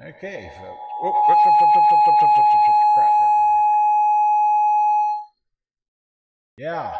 Okay, folks. Oh, crap. Yeah.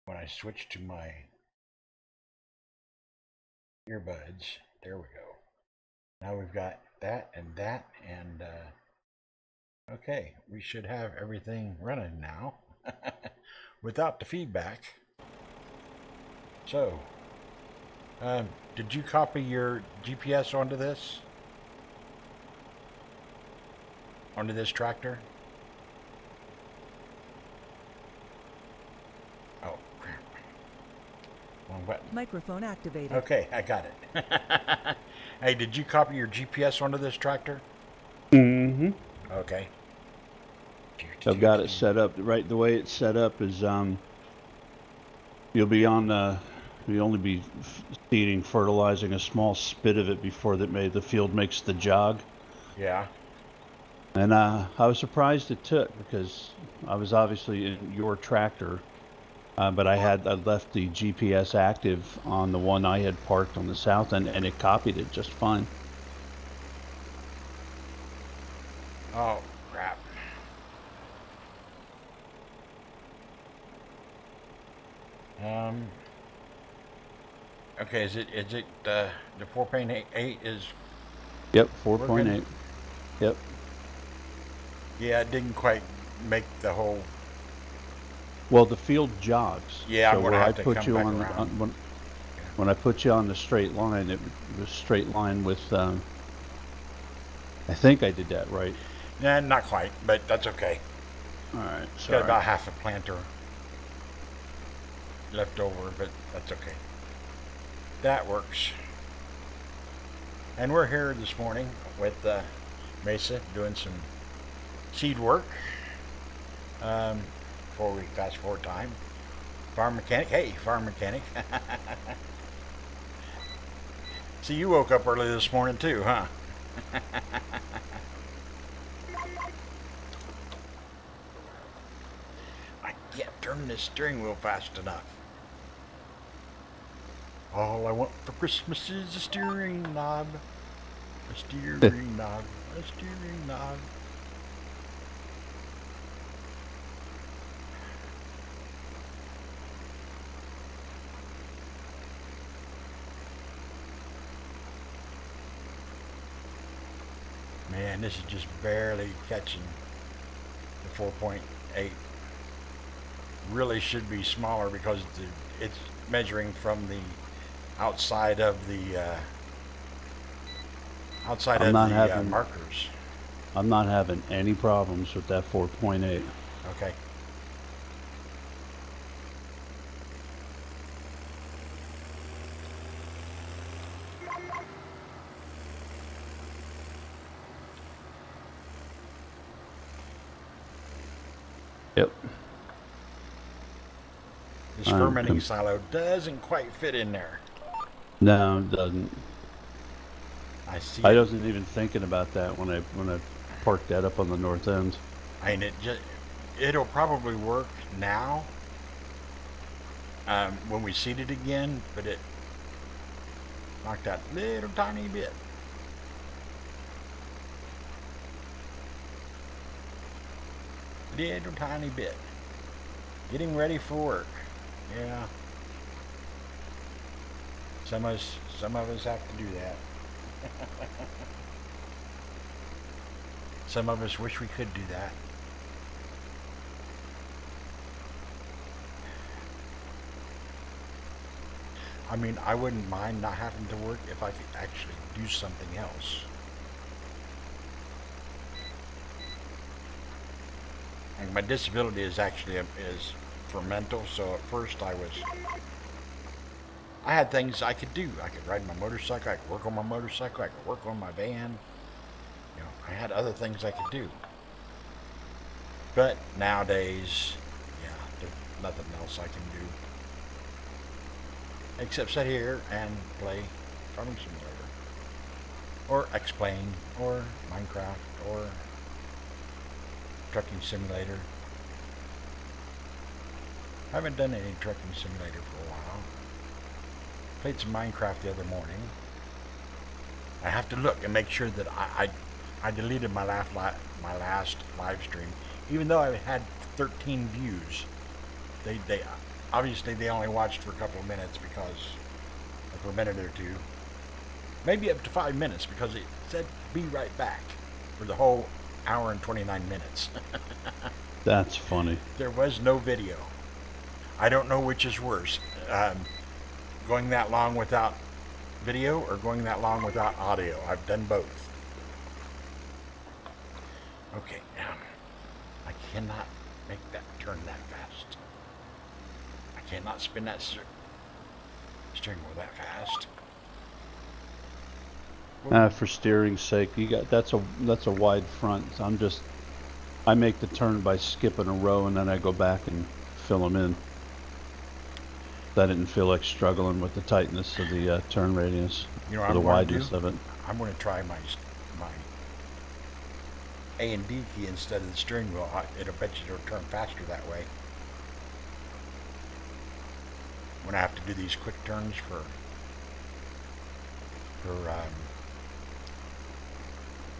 When I switch to my earbuds, there we go. Now we've got that, and okay, we should have everything running now without the feedback. So, did you copy your GPS onto this? Onto this tractor? Oh, crap. Wrong button. Microphone activated. Okay, I got it. Hey, did you copy your GPS onto this tractor? Mm-hmm. Okay. I've got it set up right. The way it's set up is you'll be on you'll only be seeding, fertilizing a small spit of it before the field makes the jog. Yeah. And I was surprised it took, because I was obviously in your tractor, but I left the GPS active on the one I had parked on the south end, and it copied it just fine. Oh, crap. Okay, is it the 4.8 is? Yep, 4.8. Yep. Yeah, it didn't quite make the whole. Well, the field jogs. Yeah, so I'm gonna where have I to put come you back on, around. when I put you on the straight line, it was straight line with. I think I did that right. Nah, not quite, but that's okay. All right, Got about half a planter left over, but that's okay. That works. And we're here this morning with Mesa doing some seed work. Before we fast forward time, farm mechanic. Hey, farm mechanic. See, you woke up early this morning too, huh? I can't turn this steering wheel fast enough. All I want for Christmas is a steering knob. A steering knob. A steering knob. Man, this is just barely catching the 4.8. Really should be smaller because it's measuring from the outside of the markers. I'm not having any problems with that 4.8. Okay. fermenting silo doesn't quite fit in there. No, it doesn't. I see. I wasn't even thinking about that when I parked that up on the north end. I mean, it'll probably work now when we seed it again, but it knocked out a little tiny bit. Little tiny bit. Getting ready for work. Yeah. Some of us have to do that. Some of us wish we could do that. I mean, I wouldn't mind not having to work if I could actually do something else. And my disability is actually is for mental, so at first I had things I could do. I could ride my motorcycle, I could work on my motorcycle, I could work on my van. You know, I had other things I could do. But nowadays, yeah, there's nothing else I can do. Except sit here and play Farming Simulator. Or X-Plane, or Minecraft, or Trucking Simulator. I haven't done any Trucking Simulator for a while. Played some Minecraft the other morning. I have to look and make sure that I deleted my last live stream, even though I had 13 views. They obviously they only watched for a couple of minutes for a minute or two, maybe up to 5 minutes, because it said be right back for the whole hour and 29 minutes. That's funny. There was no video. I don't know which is worse. Going that long without video or going that long without audio. I've done both. Okay, I cannot make that turn that fast. I cannot spin that steering wheel that fast. For steering's sake, you got that's a wide front. So I make the turn by skipping a row and then I go back and fill them in. I didn't feel like struggling with the tightness of the turn radius, you know, or the wideness of it. I'm going to try my A and D key instead of the steering wheel. It'll bet you it'll turn faster that way. When I have to do these quick turns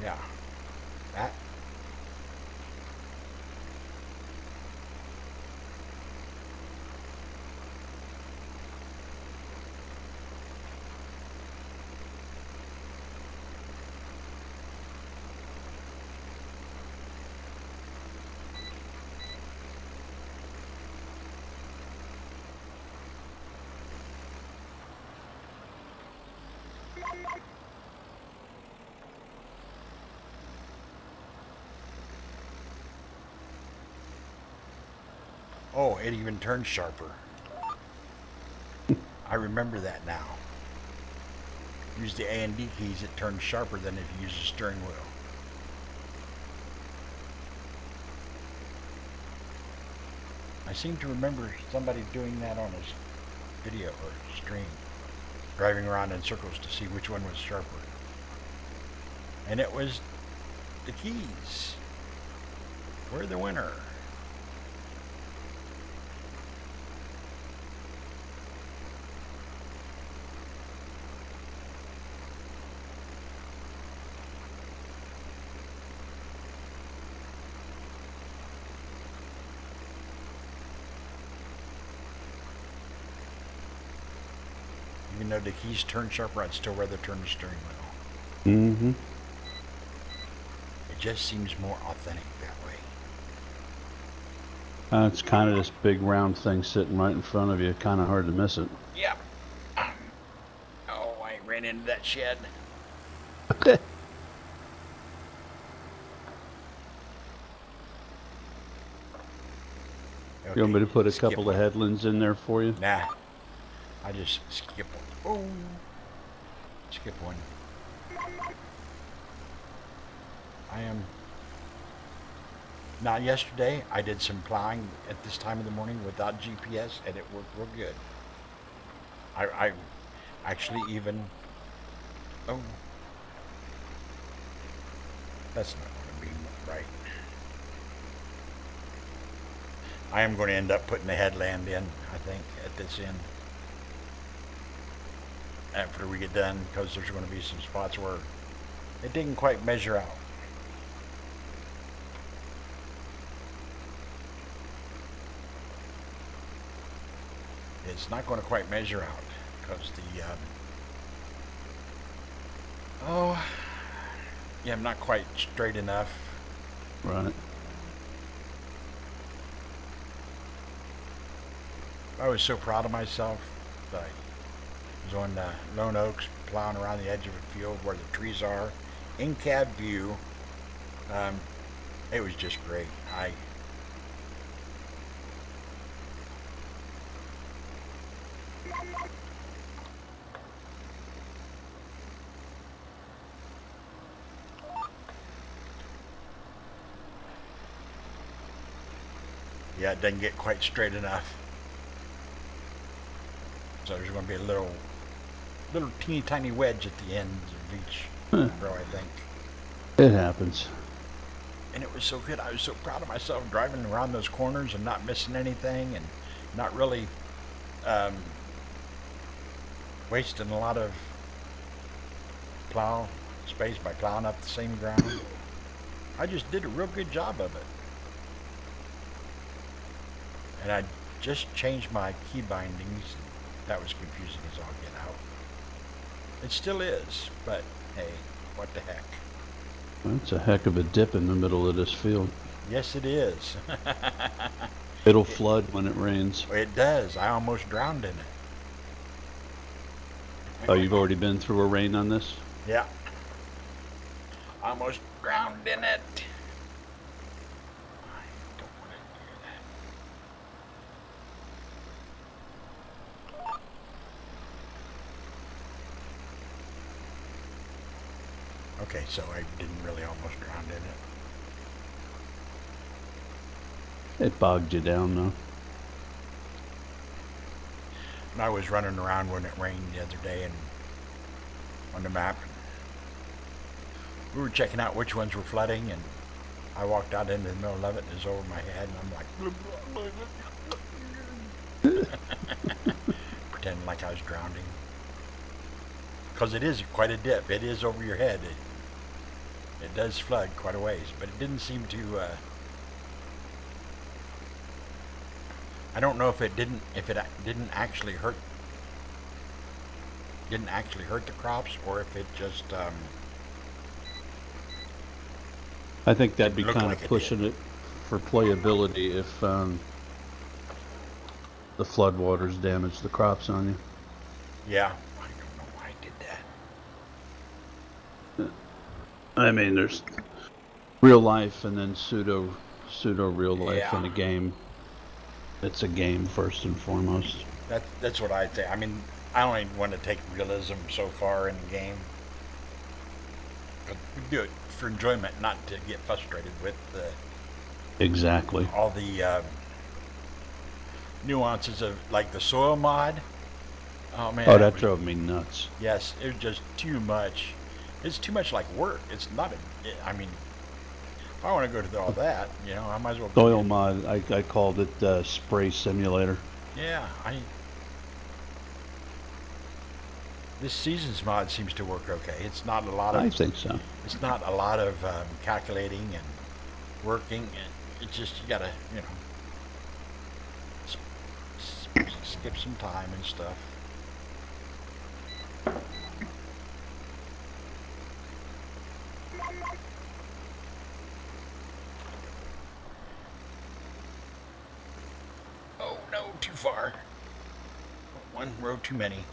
yeah, that. Oh, it even turns sharper. I remember that now. Use the A and D keys, it turns sharper than if you use the steering wheel. I seem to remember somebody doing that on his video or stream, driving around in circles to see which one was sharper. And it was the keys. We're the winner. Even though the keys turn sharper, I'd still rather turn the steering wheel. Mm-hmm. It just seems more authentic that way. It's kind of this big round thing sitting right in front of you. Kind of hard to miss it. Yep. Oh, I ran into that shed. Okay. You want me to put a couple of headlands in there for you? Nah. I just skip one. Oh. Skip one. I am Now, yesterday I did some plowing at this time of the morning without GPS, and it worked real good. I actually even, oh, that's not going to be right. I am going to end up putting the headland in, I think, at this end. After we get done, because there's going to be some spots where it didn't quite measure out. It's not going to quite measure out because the oh yeah, I'm not quite straight enough. Right. I was so proud of myself. I was on Lone Oaks plowing around the edge of a field where the trees are in cab view. It was just great. Yeah, it doesn't get quite straight enough. So there's going to be a little teeny tiny wedge at the end of each row, I think. It happens. And it was so good. I was so proud of myself driving around those corners and not missing anything and not really wasting a lot of plow space by plowing up the same ground. I just did a real good job of it. And I just changed my key bindings. That was confusing as all get out. It still is, but hey, what the heck. That's a heck of a dip in the middle of this field. Yes, it is. It'll flood when it rains. It does. I almost drowned in it. Oh, you've already been through a rain on this? Yeah. Almost drowned in it. I don't want to do that. Okay, so I didn't really almost drown in it. It bogged you down, though. And I was running around when it rained the other day and on the map. We were checking out which ones were flooding, and I walked out into the middle of it and it was over my head, and I'm like pretending like I was drowning. Because it is quite a dip. It is over your head. It does flood quite a ways, but it didn't seem to I don't know if it didn't actually hurt the crops, or if it just I think that'd be looked kind like of pushing it for playability if the floodwaters damage the crops on you. yeah. I don't know why I did that. I mean, there's real life and then pseudo real life Yeah. in a game. It's a game first and foremost. That's what I'd say. I mean, I only want to take realism so far in the game. But we do it for enjoyment, not to get frustrated with Exactly. all the nuances of like the soil mod. Oh man. Oh, that drove me nuts. Yes, it was just too much. It's too much like work. It's not I mean, if I want to go through all that, you know, I might as well. Soil mod, I called it Spray Simulator. Yeah, this season's mod seems to work okay. It's not a lot of. I think so. It's not a lot of calculating and working. It's just you gotta, you know, skip some time and stuff. Oh no, too far. One row too many.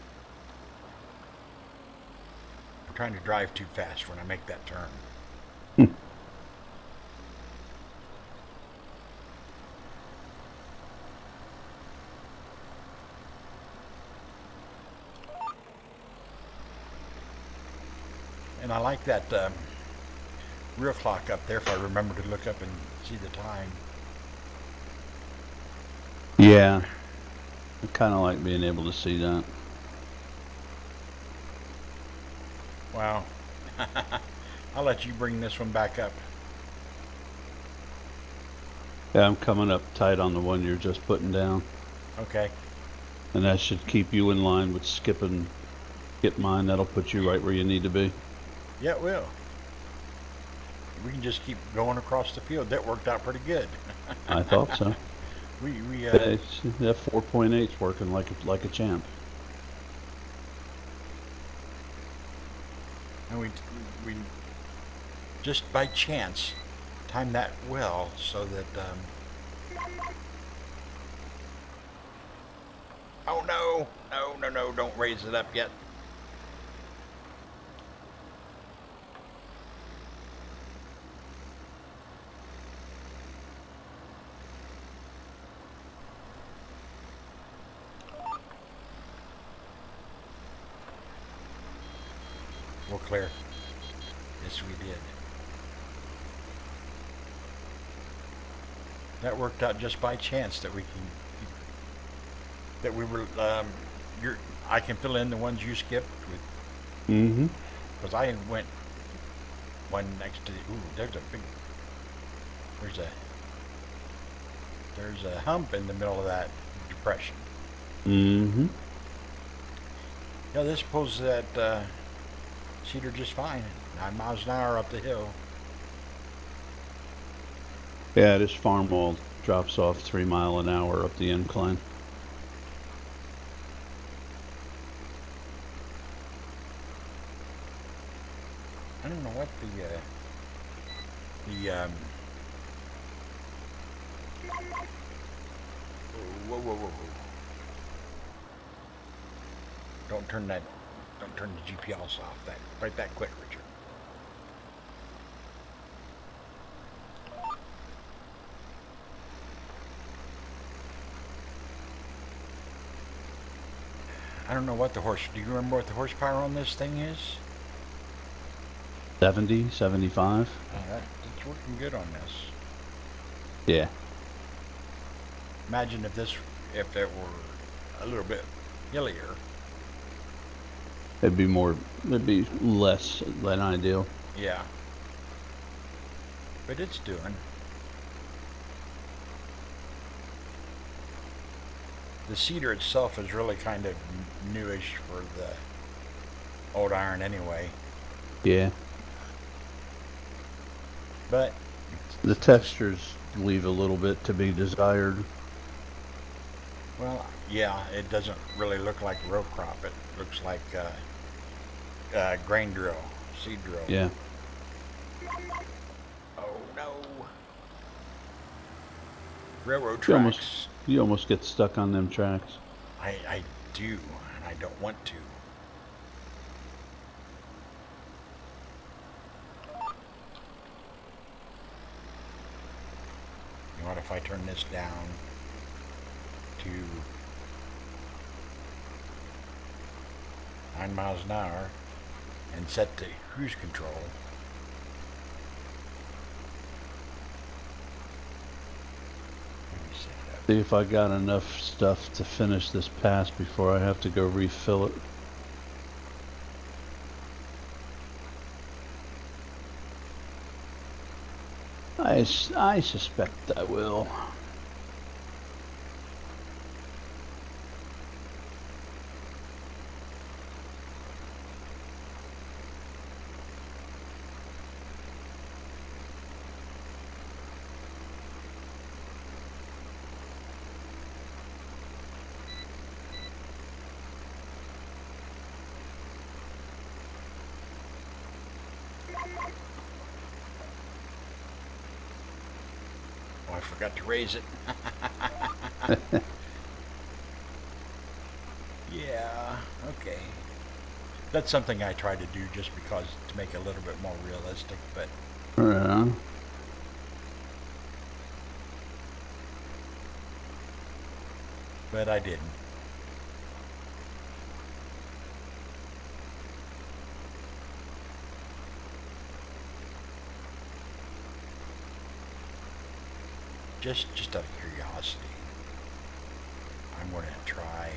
I'm trying to drive too fast when I make that turn. And I like that real clock up there if I remember to look up and see the time. Yeah. I kind of like being able to see that. Wow. I'll let you bring this one back up. Yeah, I'm coming up tight on the one you're just putting down. Okay. And that should keep you in line with skip and get mine. That'll put you right where you need to be. Yeah, it will. We can just keep going across the field. That worked out pretty good. I thought so. That That 4.8's working like a champ. and we just by chance timed that well so that oh no, don't raise it up yet. We're clear. Yes, we did. That worked out just by chance that we were I can fill in the ones you skipped with. Mm-hmm. Because I went one next to the, there's a hump in the middle of that depression. Mm-hmm. Yeah, this pulls that cedar just fine. 9 miles an hour up the hill. Yeah, this farm wall drops off 3 mile an hour up the incline. I don't know what whoa. Don't turn the GPS off right that quick, Richard. I don't know what do you remember what the horsepower on this thing is? 70, 75. It's working good on this. Yeah. Imagine if it were a little bit hillier. It'd be less than ideal. Yeah. But it's doing. The cedar itself is really kind of newish for the old iron anyway. Yeah. But the textures leave a little bit to be desired. Well, yeah, it doesn't really look like row crop. It looks like grain drill, seed drill. Yeah. Oh no. Railroad tracks. You almost get stuck on them tracks. I do, and I don't want to. You know what, if I turn this down to 9 miles an hour and set the cruise control. See if I got enough stuff to finish this pass before I have to go refill it. I suspect I will. Oh, I forgot to raise it. Yeah, okay. That's something I try to do just because to make it a little bit more realistic, but Yeah. I didn't. just out of curiosity, I'm going to try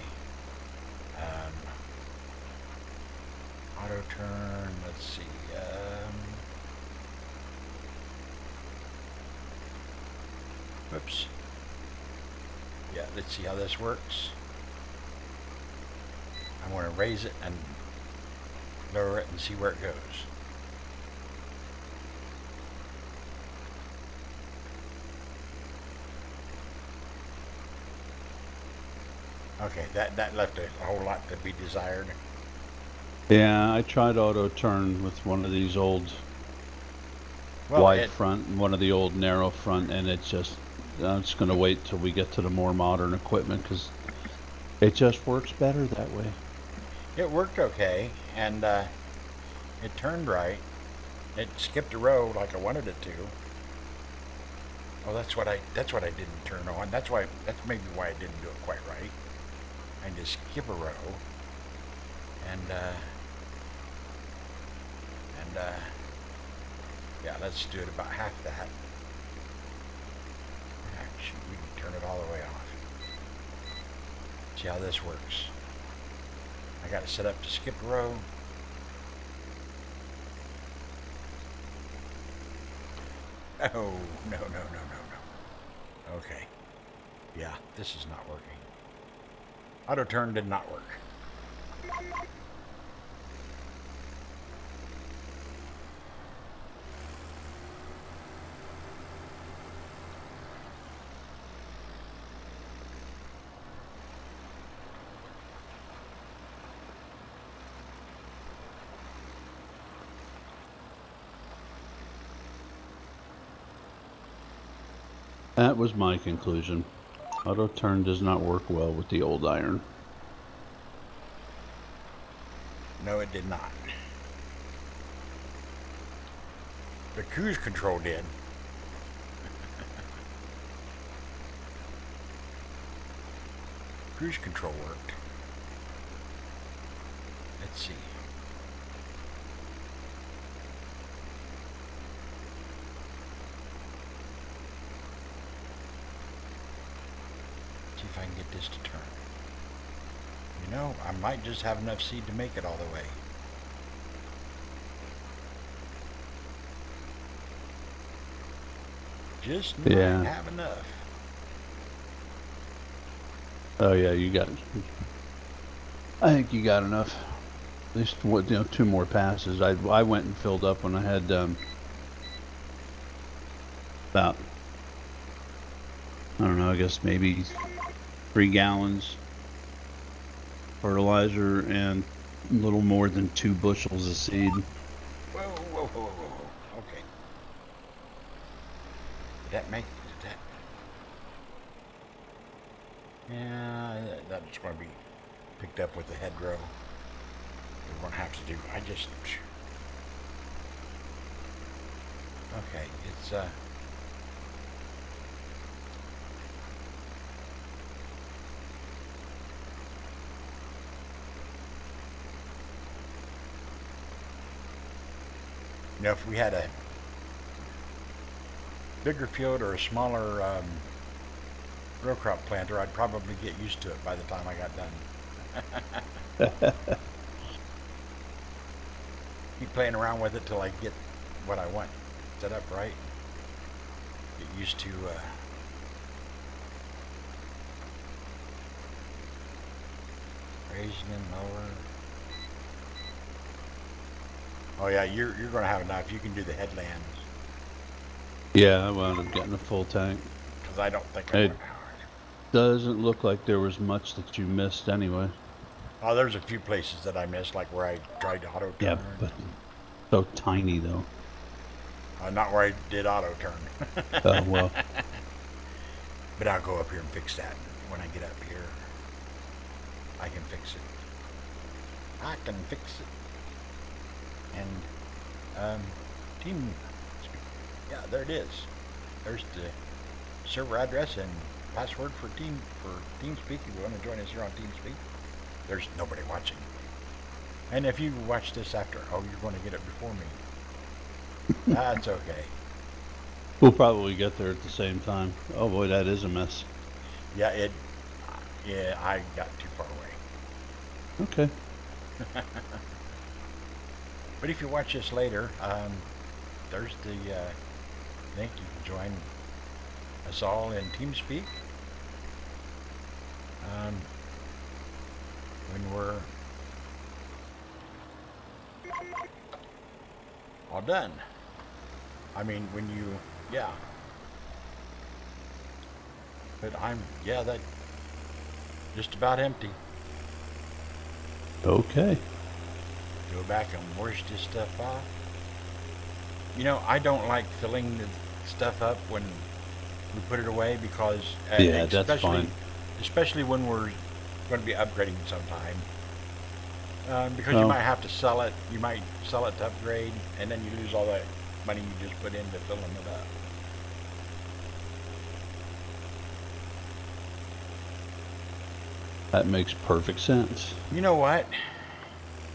auto turn. Let's see. Whoops. Yeah, let's see how this works. I'm going to raise it and lower it and see where it goes. Okay, that left a whole lot to be desired. Yeah, I tried auto turn with one of these old wide front and one of the old narrow front, and it's just, I'm just going to wait till we get to the more modern equipment because it just works better that way. It worked okay, and it turned right. It skipped a row like I wanted it to. Oh, that's what I didn't turn on. That's maybe why I didn't do it quite right. I just skip a row, and yeah, let's do it about half that. Actually, we can turn it all the way off. See how this works. I got it set up to skip a row. Oh, no. Okay. Yeah, this is not working. Auto turn did not work. That was my conclusion. Auto turn does not work well with the old iron. No, it did not. The cruise control did. Cruise control worked. Let's see. See if I can get this to turn. You know, I might just have enough seed to make it all the way. Just might have enough. Oh yeah, you got it. I think you got enough. At least, what, you know, 2 more passes. I went and filled up when I had about, I don't know, I guess maybe 3 gallons fertilizer and a little more than 2 bushels of seed. Whoa. Okay. Did that make that? Yeah, that's going to be picked up with the hedgerow. We're going to have to do. Okay, it's you know, if we had a bigger field or a smaller row crop planter, I'd probably get used to it by the time I got done. Keep playing around with it till I get what I want set up right. Get used to raising and lower. Oh yeah, you're going to have enough. You can do the headlands. Yeah, I wound up getting a full tank. Because I don't think it doesn't look like there was much that you missed anyway. Oh, there's a few places that I missed, like where I tried to auto turn. Yeah, but so tiny though. Not where I did auto turn. Oh well. But I'll go up here and fix that. When I get up here, I can fix it. I can fix it. And team, yeah, there it is. There's the server address and password for TeamSpeak. If you want to join us here on TeamSpeak, there's nobody watching. And if you watch this after, oh, you're going to get it before me. That's okay. We'll probably get there at the same time. Oh boy, that is a mess. Yeah, yeah, I got too far away. Okay. But if you watch this later, there's the link. You can join us all in TeamSpeak. When we're all done. I mean, when you, yeah. But yeah, that just about empty. Okay. Go back and wash this stuff off. You know, I don't like filling the stuff up when we put it away because, Yeah, that's fine. Especially when we're going to be upgrading sometime. Because you Oh, might have to sell it. You might sell it to upgrade, and then you lose all that money you just put into filling it up. that makes perfect sense. You know what?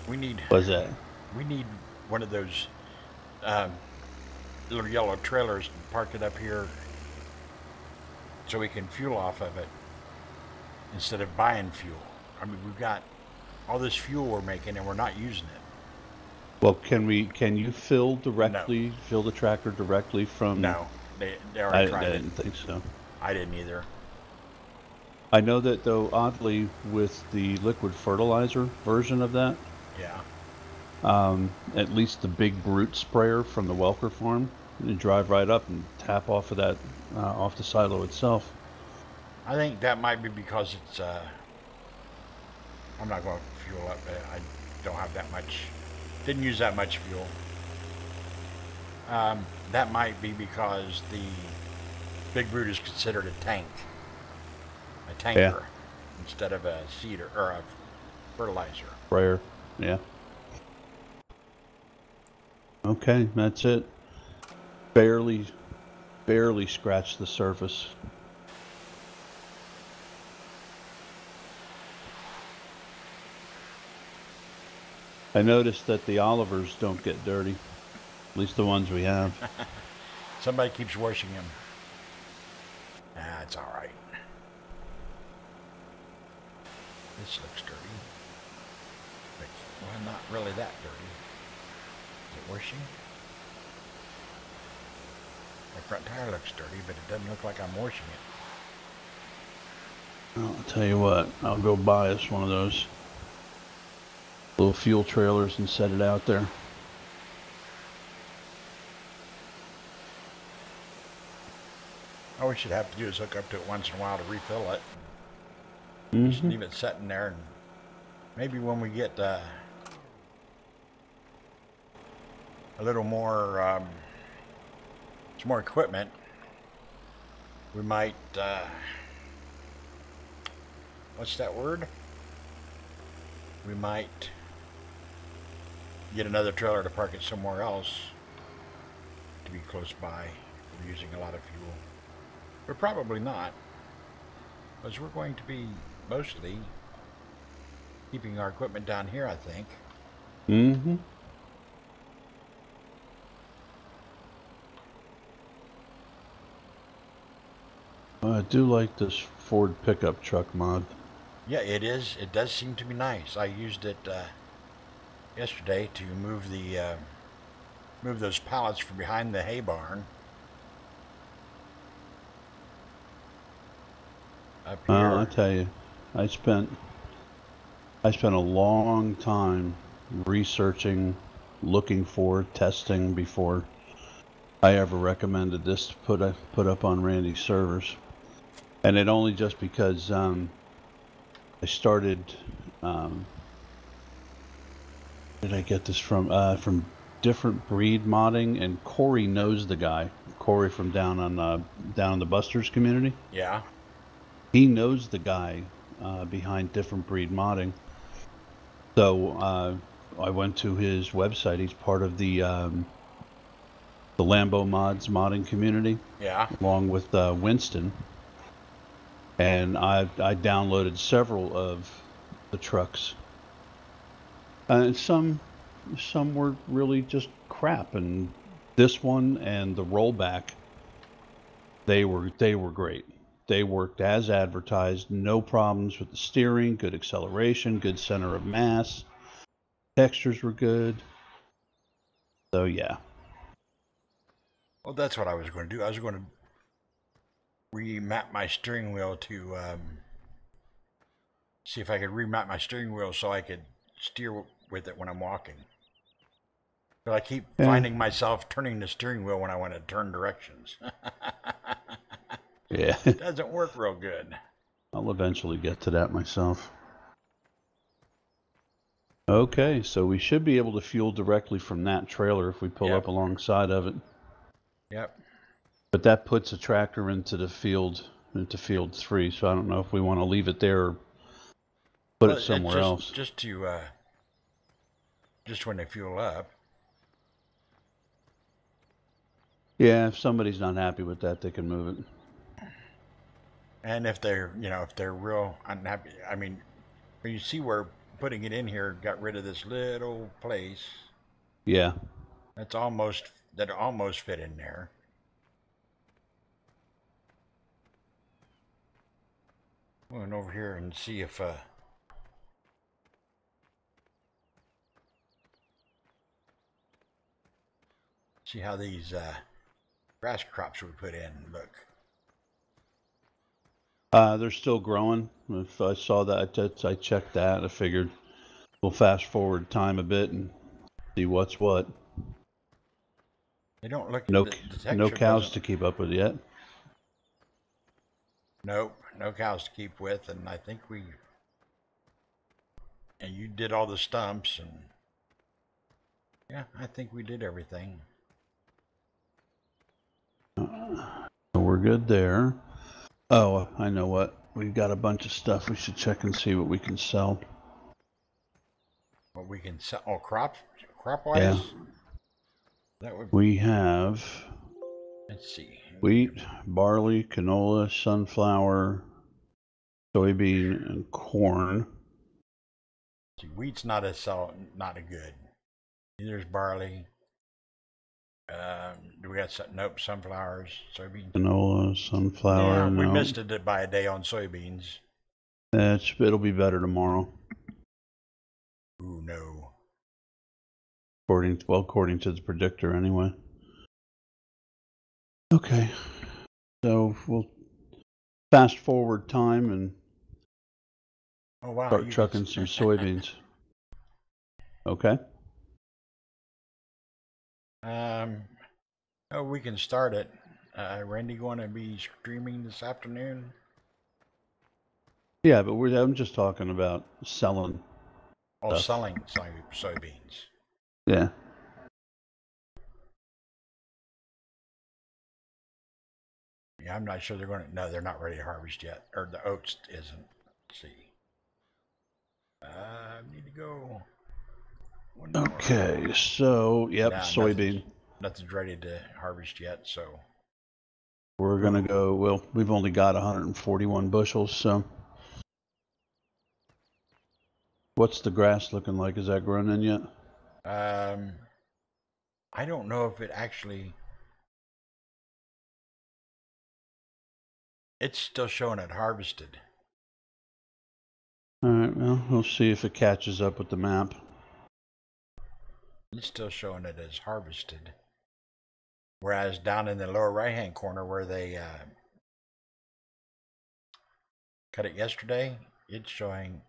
We need What's that? we need one of those um, little yellow trailers to park it up here so we can fuel off of it instead of buying fuel. I mean, we've got all this fuel we're making and we're not using it. Well, can you fill No, the tractor directly from, no, they already I tried it. didn't think so. I didn't either. I know that though, oddly, with the liquid fertilizer version of that, Yeah, at least the big brute sprayer from the Welker farm, you drive right up and tap off of that, off the silo itself. I think that might be because it's. I'm not going to fuel up. I don't have that much. Didn't use that much fuel. That might be because the big brute is considered a tanker, Yeah, instead of a seeder or a fertilizer. sprayer. Yeah. Okay, that's it. Barely, barely scratched the surface. I noticed that the Olivers don't get dirty, at least the ones we have. Somebody keeps washing them. Ah, it's all right. This looks dirty, but well, not really that dirty. Is it washing? My front tire looks dirty, but it doesn't look like I'm washing it. I'll tell you what, I'll go buy us one of those little fuel trailers and set it out there. All we should have to do is hook up to it once in a while to refill it. Just Mm-hmm. leave it sitting there, and maybe when we get a little more, some more equipment, we might, what's that word? We might get another trailer to park it somewhere else to be close by. We're using a lot of fuel. But probably not, because we're going to be mostly keeping our equipment down here, I think. Mm-hmm. I do like this Ford pickup truck mod. Yeah, it is. It does seem to be nice. I used it yesterday to move those pallets from behind the hay barn up I here. tell you, I spent a long time researching, looking for, testing before I ever recommended this to put up on Randy's servers. And it only just because I started. Where did I get this from? From Different Breed Modding, and Corey knows the guy. Corey from down in the Busters community. Yeah. He knows the guy behind Different Breed Modding. So I went to his website. He's part of the Lambo Mods modding community, Yeah. along with Winston. And I downloaded several of the trucks. And some were really just crap, and this one and the rollback They were great. They worked as advertised. No problems with the steering. Good acceleration. Good center of mass. Textures were good. So yeah. Well, that's what I was going to do. I was going to remap my steering wheel to see if I could remap my steering wheel so I could steer with it when I'm walking. But I keep finding myself turning the steering wheel when I want to turn directions. Yeah. It doesn't work real good. I'll eventually get to that myself. Okay, so we should be able to fuel directly from that trailer if we pull up alongside of it. Yep. But that puts a tractor into field 3, so I don't know if we want to leave it there or put it somewhere else. Just when they fuel up. Yeah, if somebody's not happy with that, they can move it. And if they're real unhappy, I mean, you see where putting it in here got rid of this little place. Yeah. That almost fit in there. Going over here and see if see how these grass crops we put in look. They're still growing. If I saw that, I checked that. I figured we'll fast forward time a bit and see what's what. They don't look. No cows to keep up with yet. Nope, no cows to keep with, and I think and you did all the stumps, and yeah, I think we did everything. So we're good there. Oh, I know what. We've got a bunch of stuff. We should check and see what we can sell. What we can sell? Oh, crop wise. Yeah. We have. Let's see. Wheat, barley, canola, sunflower, soybean, and corn. See, wheat's not a good. Neither is barley. Do we got nope, sunflowers, soybeans? Canola, sunflower. Yeah, we no. missed it by a day on soybeans. It'll be better tomorrow. Ooh, no. According to the predictor, anyway. Okay, so we'll fast forward time and start trucking some soybeans. Okay. Oh, we can start it. Randy going to be streaming this afternoon? Yeah, but I'm just talking about selling. Oh, selling soybeans. Yeah. Yeah, I'm not sure they're going to. No, they're not ready to harvest yet, or the oats isn't. Let's see. Need to go. Okay, so yep, soybean. Nothing's ready to harvest yet, so we're gonna go. Well, we've only got 141 bushels, so. What's the grass looking like? Is that grown in yet? I don't know if it actually. It's still showing it harvested. All right, well, we'll see if it catches up with the map. It's still showing it as harvested. Whereas down in the lower right-hand corner where they cut it yesterday, it's showing.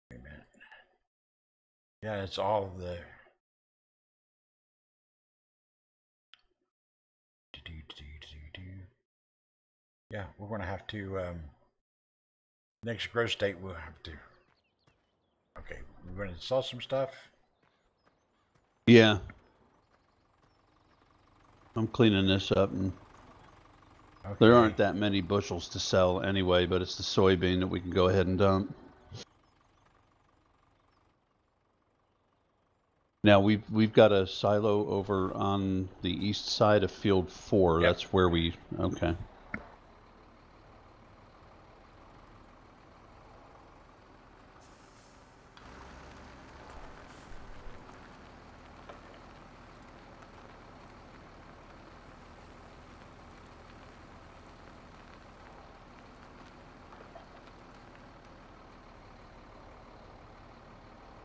Wait a minute. Yeah, it's all of the. Yeah, we're going to have to. Next growth state, we'll have to. Okay, we're going to sell some stuff. Yeah. I'm cleaning this up, and okay. There aren't that many bushels to sell anyway, but it's the soybean that we can go ahead and dump. Now we've got a silo over on the east side of field 4. Yep. That's where we okay.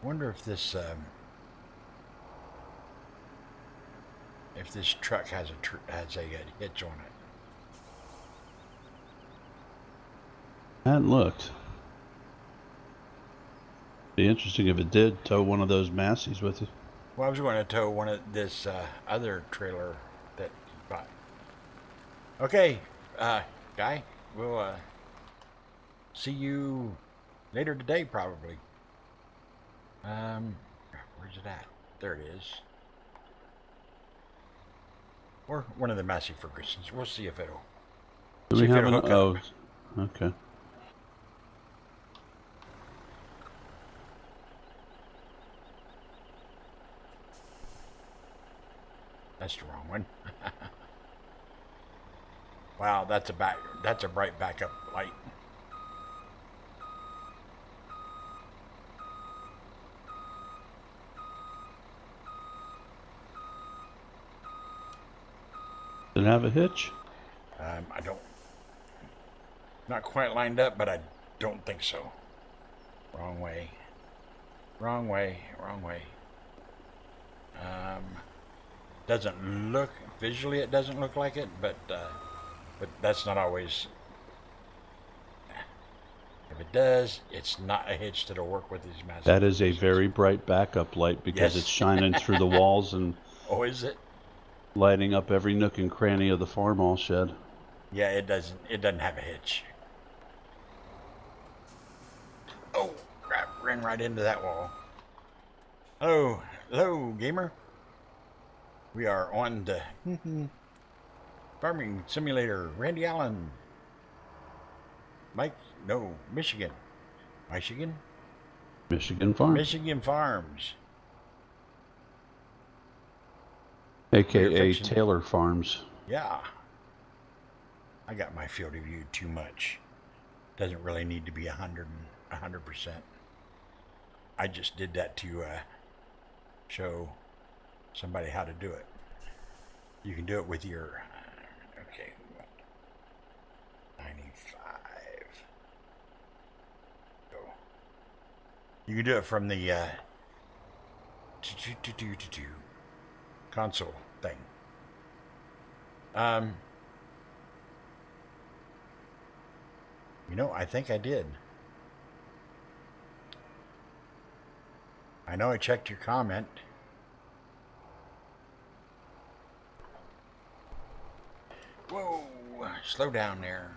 Wonder if this truck has a hitch on it. I hadn't looked. Be interesting if it did tow one of those Massies with you. Well, I was going to tow one of this other trailer that you bought. Okay, guy, we'll see you later today, probably. Where's it at? There it is. Or one of the Massey Fergusons. We'll see if it'll. Do See we if have it'll an? hook Oh, up. okay. That's the wrong one. Wow, that's a bright backup light. Did it have a hitch? I don't. Not quite lined up, but I don't think so. Wrong way. Wrong way. Wrong way. Doesn't look visually. It doesn't look like it, but that's not always. If it does, it's not a hitch that'll work with these Massey. That is a Fergusons. very bright backup light because Yes. it's shining through the walls and Oh, is it? lighting up every nook and cranny of the farmall shed. Yeah, it doesn't. It doesn't have a hitch. Oh, crap! Ran right into that wall. Hello, hello, gamer. We are on the Farming Simulator. Randy Allen. Michigan. Michigan Farm. Michigan Farms. AKA Fiction. Taylor Farms. Yeah. I got my field of view too much. Doesn't really need to be 100%. I just did that to show somebody how to do it. You can do it with your okay. 95. Go. You can do it from the console thing. I think I did. I know I checked your comment. Whoa, slow down there.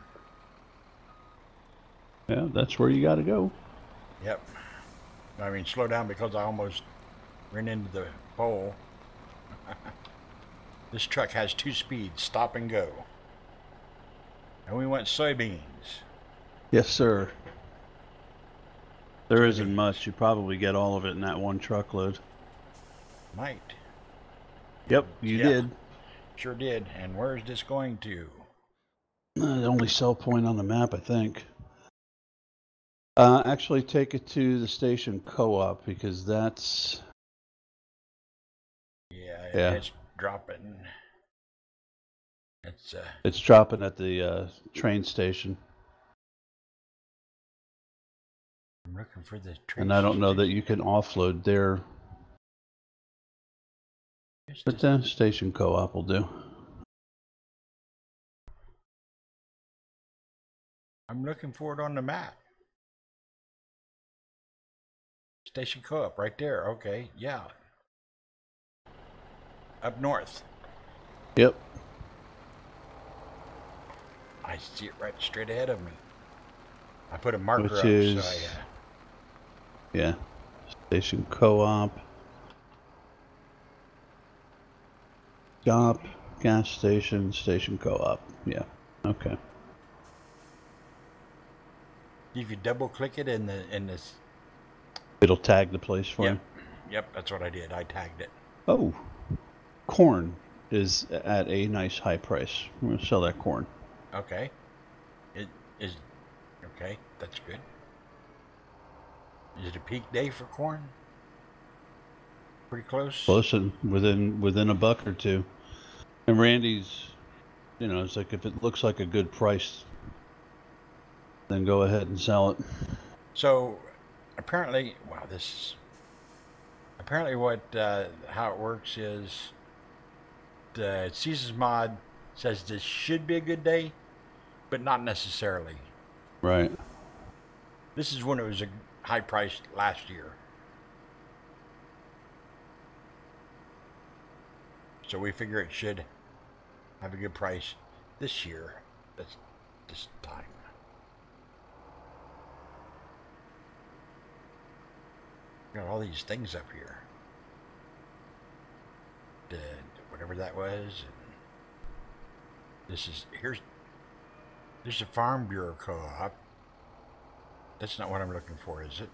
Yeah, that's where you got to go. Yep. I mean, slow down because I almost ran into the pole. This truck has 2 speeds, stop and go. And we went soybeans. Yes, sir. There isn't much. You probably get all of it in that one truckload. Might. Yep, you Yeah. did. Sure did. And where is this going to? The only sell point on the map, I think. Actually, take it to the station co-op because that's. Yeah. It's dropping. It's dropping at the train station. I'm looking for the train. And I don't know that you can offload there. But the station co-op will do. I'm looking for it on the map. Station co-op right there. Okay, yeah. Up north. Yep. I see it right straight ahead of me. I put a marker Which up is, so I yeah, station co-op. Stop, gas station, station co-op. Yeah, okay. if you double click it in this. It'll tag the place for you. Yep, that's what I did. I tagged it. Oh, corn is at a nice high price. We're gonna sell that corn. Okay. It is okay, that's good. Is it a peak day for corn? Pretty close? Close and within a buck or two. And Randy's, it's like if it looks like a good price, then go ahead and sell it. So apparently, wow, this apparently what how it works is the Seasons mod says this should be a good day, but not necessarily. Right. This is when it was a high price last year. So we figure it should have a good price this year, this time. Got all these things up here. Whatever that was. And there's a Farm Bureau co-op. That's not what I'm looking for, is it?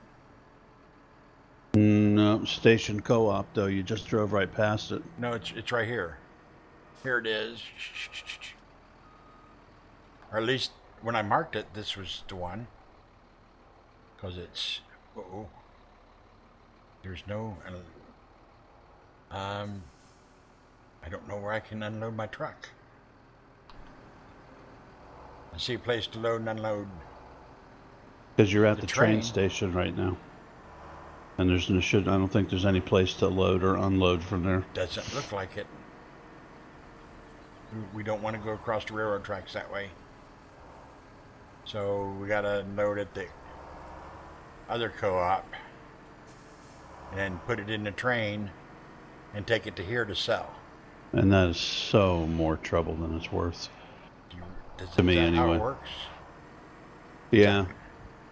No, Station Co-op though. You just drove right past it. No, it's right here. Here it is. Or at least when I marked it, this was the one. Because it's... Uh-oh. There's no... I don't know where I can unload my truck. I see a place to load and unload. Because you're at the train train station right now. And I don't think there's any place to load or unload from there. Doesn't look like it. We don't want to go across the railroad tracks that way. So we gotta unload at the other co-op and put it in the train and take it to here to sell. And that is so more trouble than it's worth. To me, anyway. How it works? Yeah.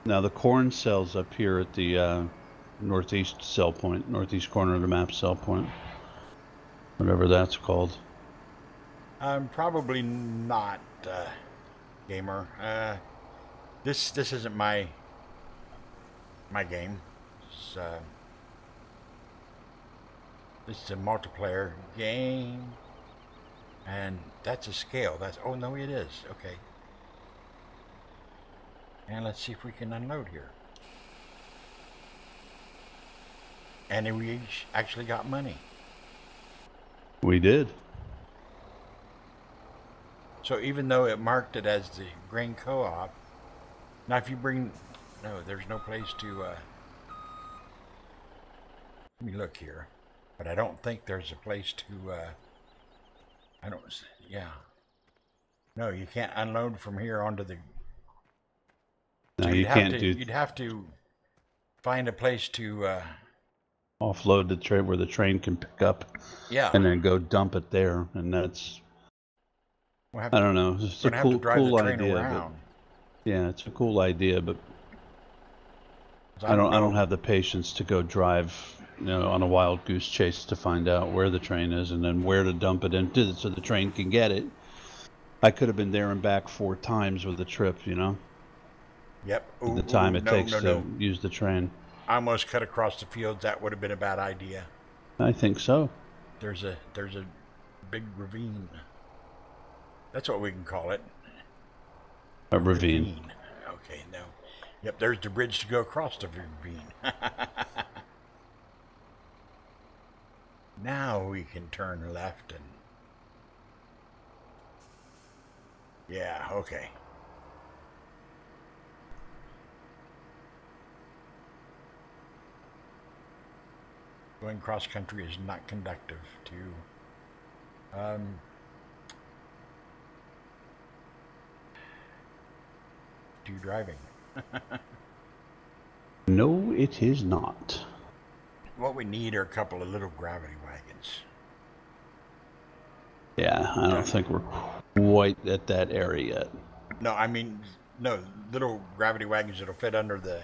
Now the corn sells up here at the northeast sell point, northeast corner of the map sell point, whatever that's called. Probably not, gamer. This isn't my game. This is a multiplayer game, and that's a scale. Oh no, it is. Okay. And let's see if we can unload here. And we actually got money. We did. So even though it marked it as the grain co-op, now if you bring, no, there's no place to, let me look here, but I don't think there's a place to, yeah. No, you can't unload from here onto the, No, so you can't you'd have to find a place to, offload the train where the train can pick up. Yeah. And then go dump it there, and that's... I don't know. It's a cool idea, but yeah, it's a cool idea, but I don't have the patience to go drive, on a wild goose chase to find out where the train is and then where to dump it into so the train can get it. I could have been there and back 4 times with the trip, Yep. The time it takes to use the train. I almost cut across the fields. That would have been a bad idea. I think so. There's a big ravine. That's what we can call it. A ravine. Okay, no. Yep, there's the bridge to go across the ravine. Now we can turn left and... Yeah, okay. Going cross country is not conductive to driving. No, it is not. What we need are a couple of little gravity wagons. Yeah, I don't think we're quite at that area yet. No, I mean, no, little gravity wagons that'll fit under the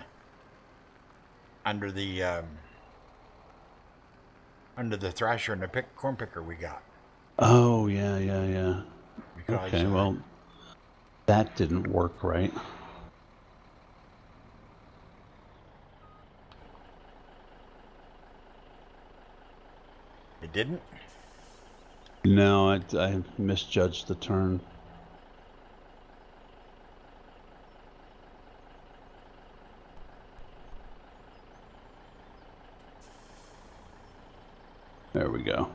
thrasher and the corn picker we got. Oh, yeah. Because, okay, well, that didn't work right. It didn't? No, I misjudged the turn. There we go.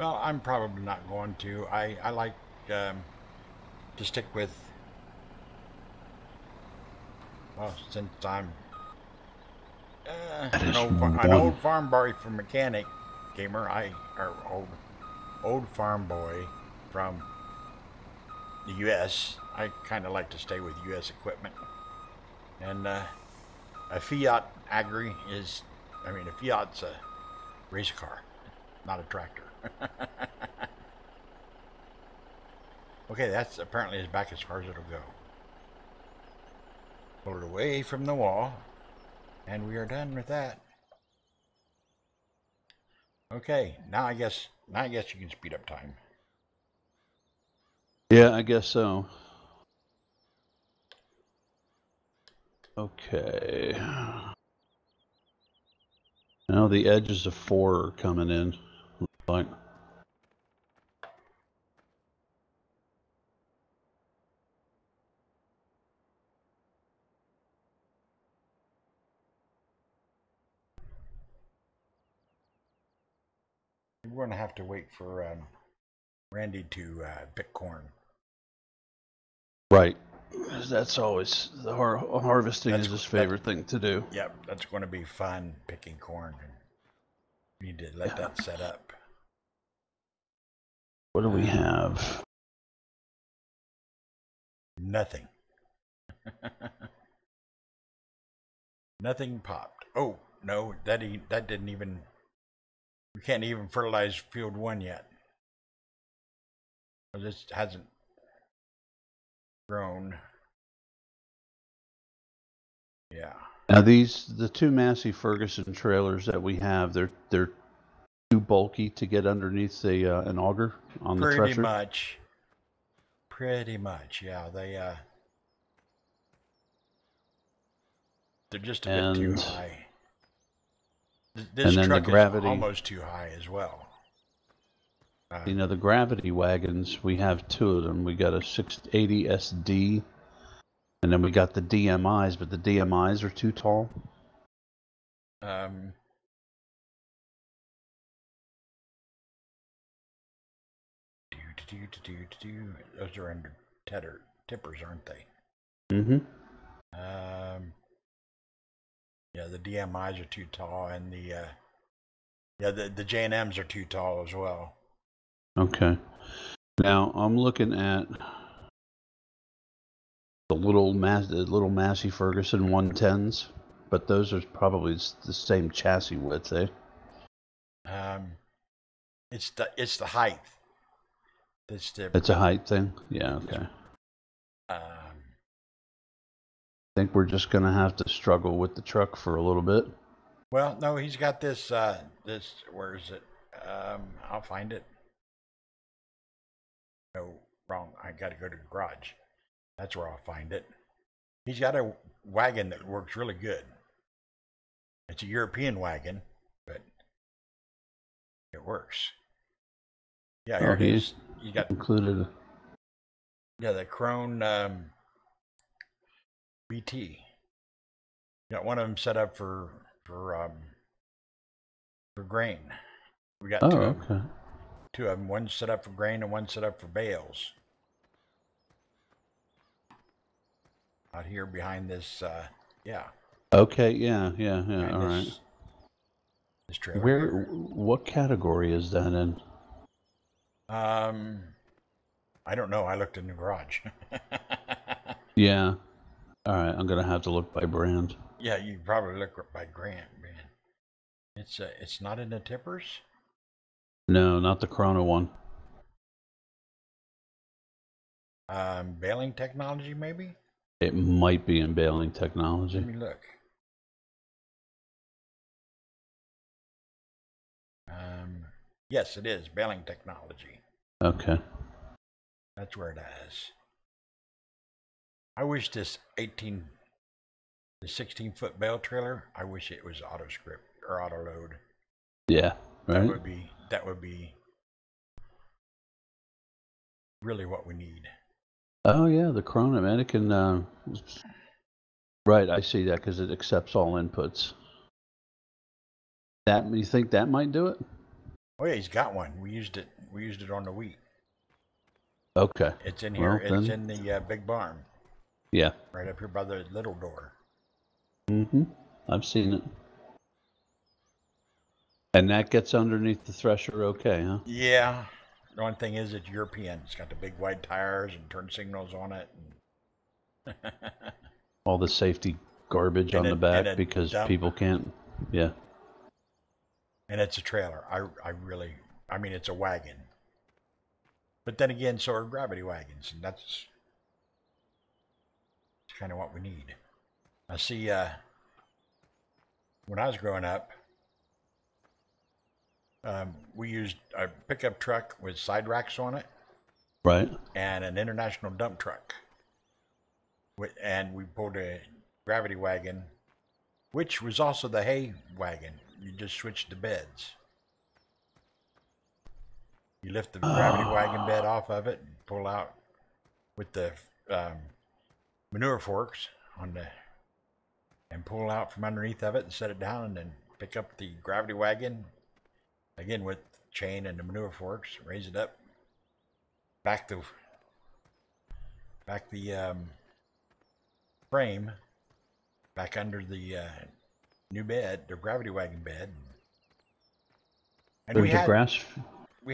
Well, I'm probably not going to. I like to stick with, well, since I'm That is an one. old farm boy from Mechanic Gamer, or old farm boy from the U.S. I kind of like to stay with U.S. equipment, and a Fiat Agri is, I mean, a Fiat's a race car, not a tractor. Okay, that's apparently as back as far as it'll go. Pull it away from the wall, and we are done with that. Okay, now I guess you can speed up time. Yeah, I guess so. Okay. Now the edges of 4 are coming in. Like, We're going to have to wait for Randy to pick corn. right. That's always the harvesting is his favorite thing to do. Yep, that's going to be fun, picking corn. We need to let that set up. What do we have? Nothing. Nothing popped. Oh no, that didn't even. We can't even fertilize field 1 yet. This hasn't grown. Yeah. Now the 2 Massey Ferguson trailers that we have, they're too bulky to get underneath an auger on the thresher. Pretty much, yeah. They're just a bit too high. This truck is almost too high as well. You know, the gravity wagons, we have 2 of them. We got a 680 SD, and then we got the DMIs, but the DMIs are too tall. Those are under tippers, aren't they? Mm-hmm. Yeah, the DMIs are too tall, and the J&Ms are too tall as well. Okay. Now I'm looking at the little Massey Ferguson 110s, but those are probably the same chassis width, eh? It's the height. It's a height thing. Yeah. Okay. I think we're just gonna have to struggle with the truck for a little bit. Well, no, he's got this. Where is it? I'll find it. No, wrong. I got to go to the garage. That's where I'll find it. He's got a wagon that works really good. It's a European wagon, but it works. Yeah, here it is. You got included. Yeah, the Krone BT. You got one of them set up for grain. We got two of them. Two of them. One set up for grain and one set up for bales. Out here behind this, yeah. Okay, yeah. All right. This trailer. What category is that in? I don't know. I looked in the garage. Yeah. All right. I'm gonna have to look by brand. Yeah, you probably look by brand, man. It's not in the tippers. No, not the Chrono one. Baling technology, maybe. It might be in baling technology. Let me look. Yes, it is baling technology. Okay. That's where it is. I wish the 16-foot bale trailer, I wish it was auto script or auto load. Yeah, right. That would be really what we need. Oh yeah, the Chrono, man, it can. Right, I see that because it accepts all inputs. You think that might do it? Oh yeah, he's got one. We used it. We used it on the wheat. Okay. It's in Well, here. It's then, in the big barn, yeah. right up here by the little door. Mm-hmm. I've seen it. And that gets underneath the thresher okay, huh? Yeah. The only thing is, it's European. It's got the big wide tires and turn signals on it. All the safety garbage And on the and back a because dump. people can't. Yeah. And it's a trailer. I mean, it's a wagon. But then again, so are gravity wagons, and that's kind of what we need. I see. When I was growing up, we used a pickup truck with side racks on it Right. and an international dump truck. And we pulled a gravity wagon, which was also the hay wagon. You just switched the beds. You lift the gravity wagon bed off of it and pull out with the manure forks on the, and pull out from underneath of it and set it down, and then pick up the gravity wagon again with chain and the manure forks, raise it up, back the frame back under the new bed, the gravity wagon bed. And There's we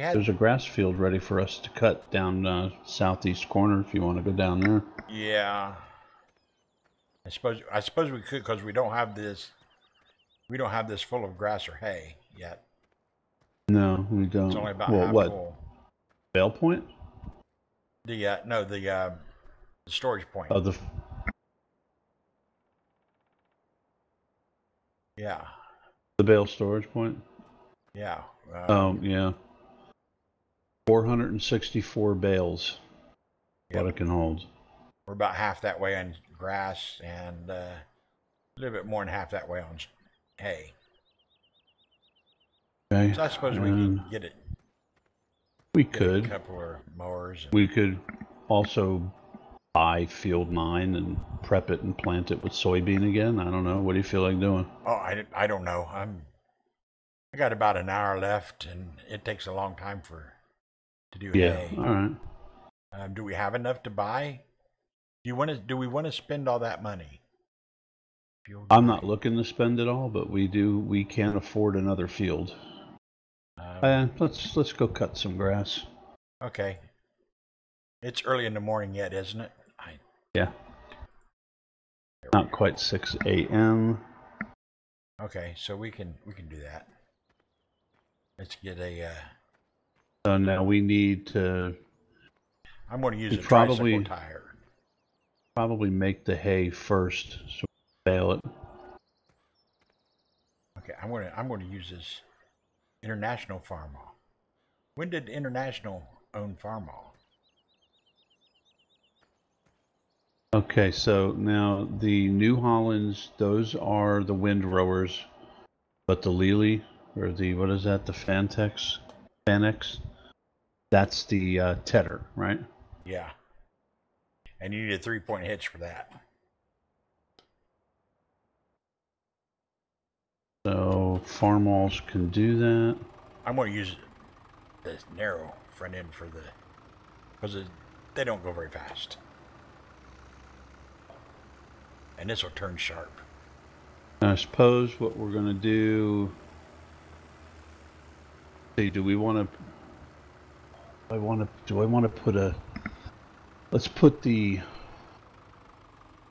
had a grass field ready for us to cut down southeast corner if you want to go down there. Yeah. I suppose we could, because we don't have this full of grass or hay yet. No, we don't. It's only about well, half what? full. Bale Point? The storage point. Oh, Yeah. the bale storage point? Yeah. Yeah. 464 bales. Yep. What it can hold. We're about half that way on grass and a little bit more than half that way on hay. Okay. So I suppose we can get it. We Get could. a couple of mowers. We could also buy Field 9 and prep it and plant it with soybean again. I don't know. What do you feel like doing? Oh, I don't know. I got about an hour left, and it takes a long time to do hay. All right. Do we have enough to buy? Do we want to spend all that money? I'm not looking to spend it all, but we can't afford another field. Let's go cut some grass. Okay. It's early in the morning yet, isn't it? Yeah. Not quite 6 a.m. Okay, so we can do that. Let's get a. So now we need to. I'm going to use a probably tricycle tire. Probably make the hay first, so we bale it. Okay, I'm going to use this International Farmall. When did International own Farmall? Okay, so now the New Hollands, those are the windrowers, but the Lely, or the, what is that, the Fanex, that's the Tedder, right? Yeah. And you need a 3-point hitch for that. So Farmalls can do that. I'm going to use this narrow front end for the, because they don't go very fast. And this will turn sharp. I suppose what we're going to do. See, do I want to put a? Let's put the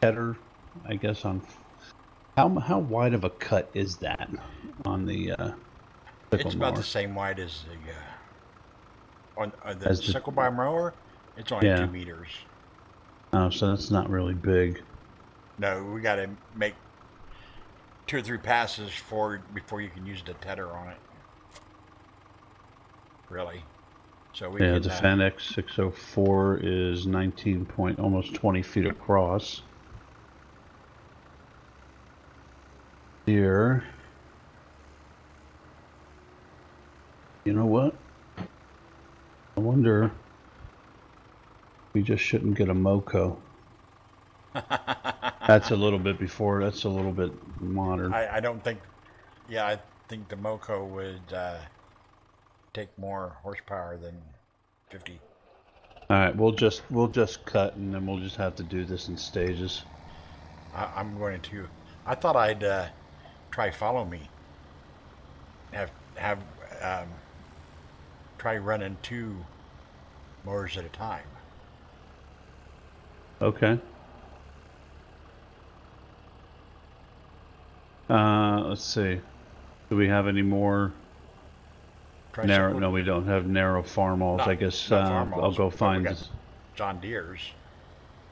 header, I guess, on. How wide of a cut is that on the? It's about the same wide as the sickle by mower. It's only 2 meters. Oh, so that's not really big. No, we got to make 2 or 3 passes forward before you can use the tedder on it. Really. So we can, the Fanex 604 is 19 point, almost 20 feet across. Here. You know what? I wonder. We just shouldn't get a Moco. That's a little bit before. That's a little bit modern. I don't think. Yeah, I think the Moco would take more horsepower than 50. All right, we'll just cut, and then we'll just have to do this in stages. I'm going to. I thought I'd try follow me. Have try running 2 mowers at a time. Okay. Let's see. Do we have any more narrow? Tricycle, No, we don't have narrow farmalls. I guess I'll go find. we got John Deere's.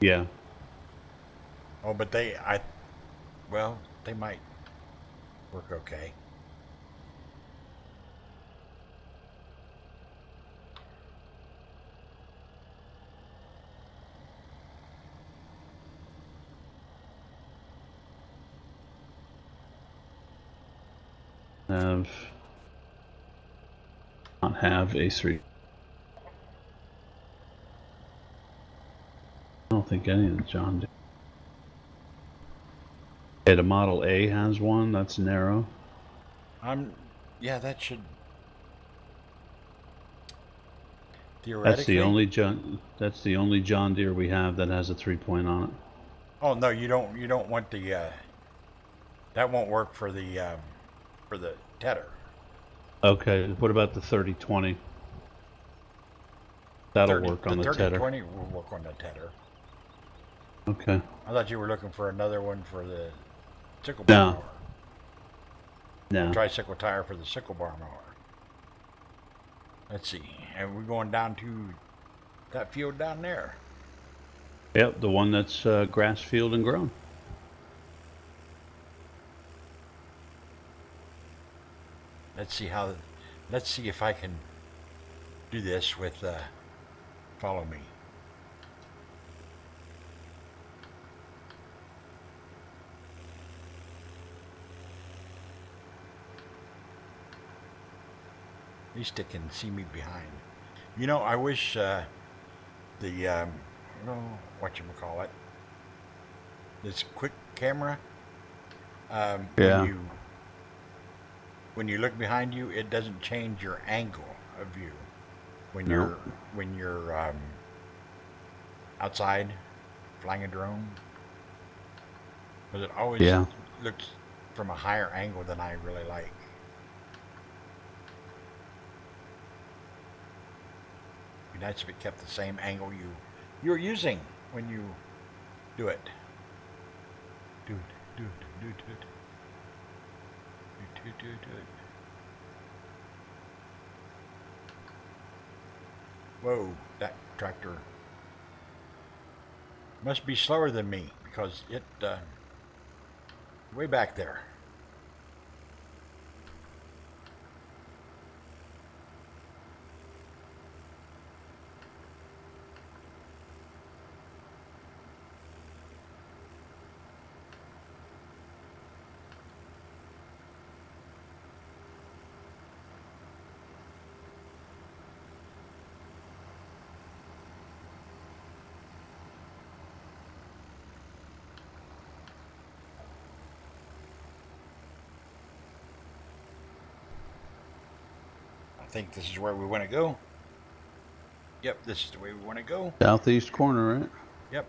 Yeah. Oh, but well, they might work okay. Not have A3. I don't think any of the John Deere. Okay, the Model A has one. That's narrow. Yeah, that should theoretically. That's the only John Deere we have that has a 3-point on it. Oh no, you don't want the that won't work for the Tedder. Okay, what about the 3020? That'll work on the Tedder. The 3020 will work on the Tedder. Okay. I thought you were looking for another one for the sickle bar mower. No. Tricycle tire for the sickle bar mower. Let's see. And we're going down to that field down there. Yep, the one that's grass field and grown. Let's see if I can do this with follow me. At least it can see me behind. You know, I wish whatchamacallit, this quick camera, Yeah. when you look behind you, it doesn't change your angle of view when No. you're outside flying a drone, because it always looks from a higher angle than I really like. It'd be nice if it kept the same angle you're using when you do it. Do it. Whoa, that tractor must be slower than me because it way back there. I think this is where we want to go. Yep, this is the way we want to go. Southeast corner, right? Yep.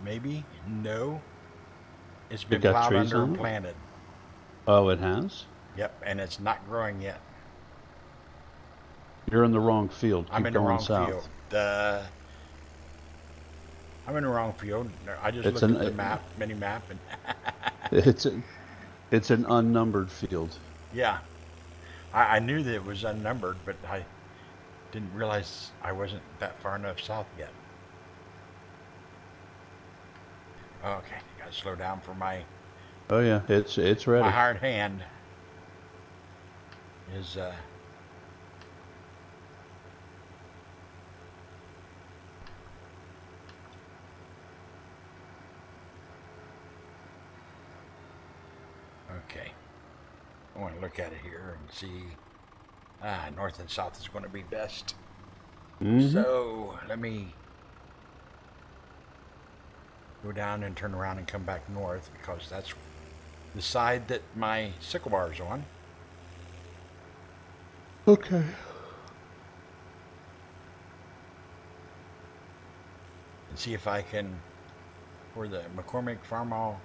Maybe? No. It's been plowed under and planted. Oh, it has? Yep, and it's not growing yet. You're in the wrong field. I'm in the wrong field. I'm in the wrong field. I just looked at the map, mini map, and it's an unnumbered field. Yeah, I knew that it was unnumbered, but I didn't realize I wasn't that far enough south yet. Okay, gotta slow down for my. Oh yeah, it's ready. My hard hand is okay. I want to look at it here and see. North and south is going to be best. Mm-hmm. So let me go down and turn around and come back north because that's the side that my sickle bar is on. Okay. And see if I can, for the McCormick Farmall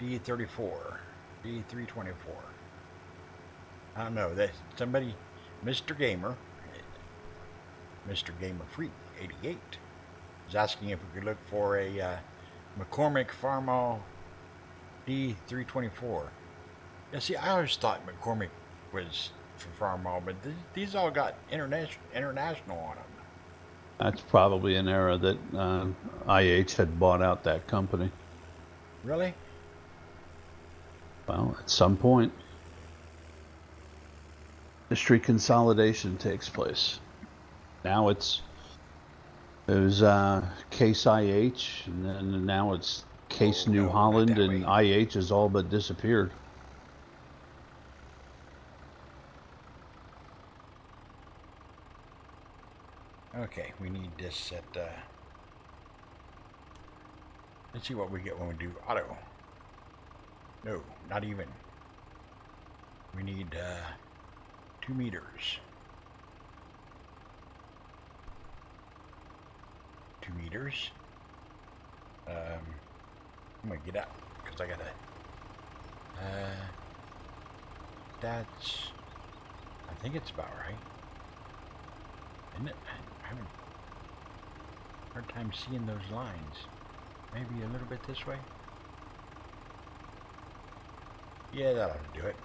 D34, D324. I don't know, that somebody, Mr. Gamer Freak 88 is asking if we could look for a McCormick Farmall D324. Yeah, see, I always thought McCormick was for Farmall, but these all got international on them. That's probably an era that IH had bought out that company. Really? Well, at some point, industry consolidation takes place. Now it was Case IH, and then now it's Case New Holland, and IH has all but disappeared. Okay, we need this at, let's see what we get when we do auto. No, not even. We need 2 meters. 2 meters. I'm gonna get out because I gotta. That's. I think it's about right, isn't it? I'm having a hard time seeing those lines. Maybe a little bit this way. Yeah, that ought to do it.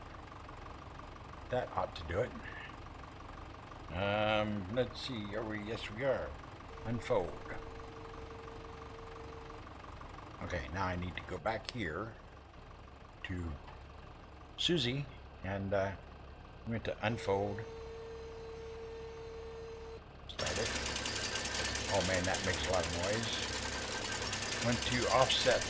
That ought to do it. Let's see. Are we? Yes, we are. Unfold. Okay, now I need to go back here to Susie, and I'm going to unfold. Start it. Oh man, that makes a lot of noise. Went to offset.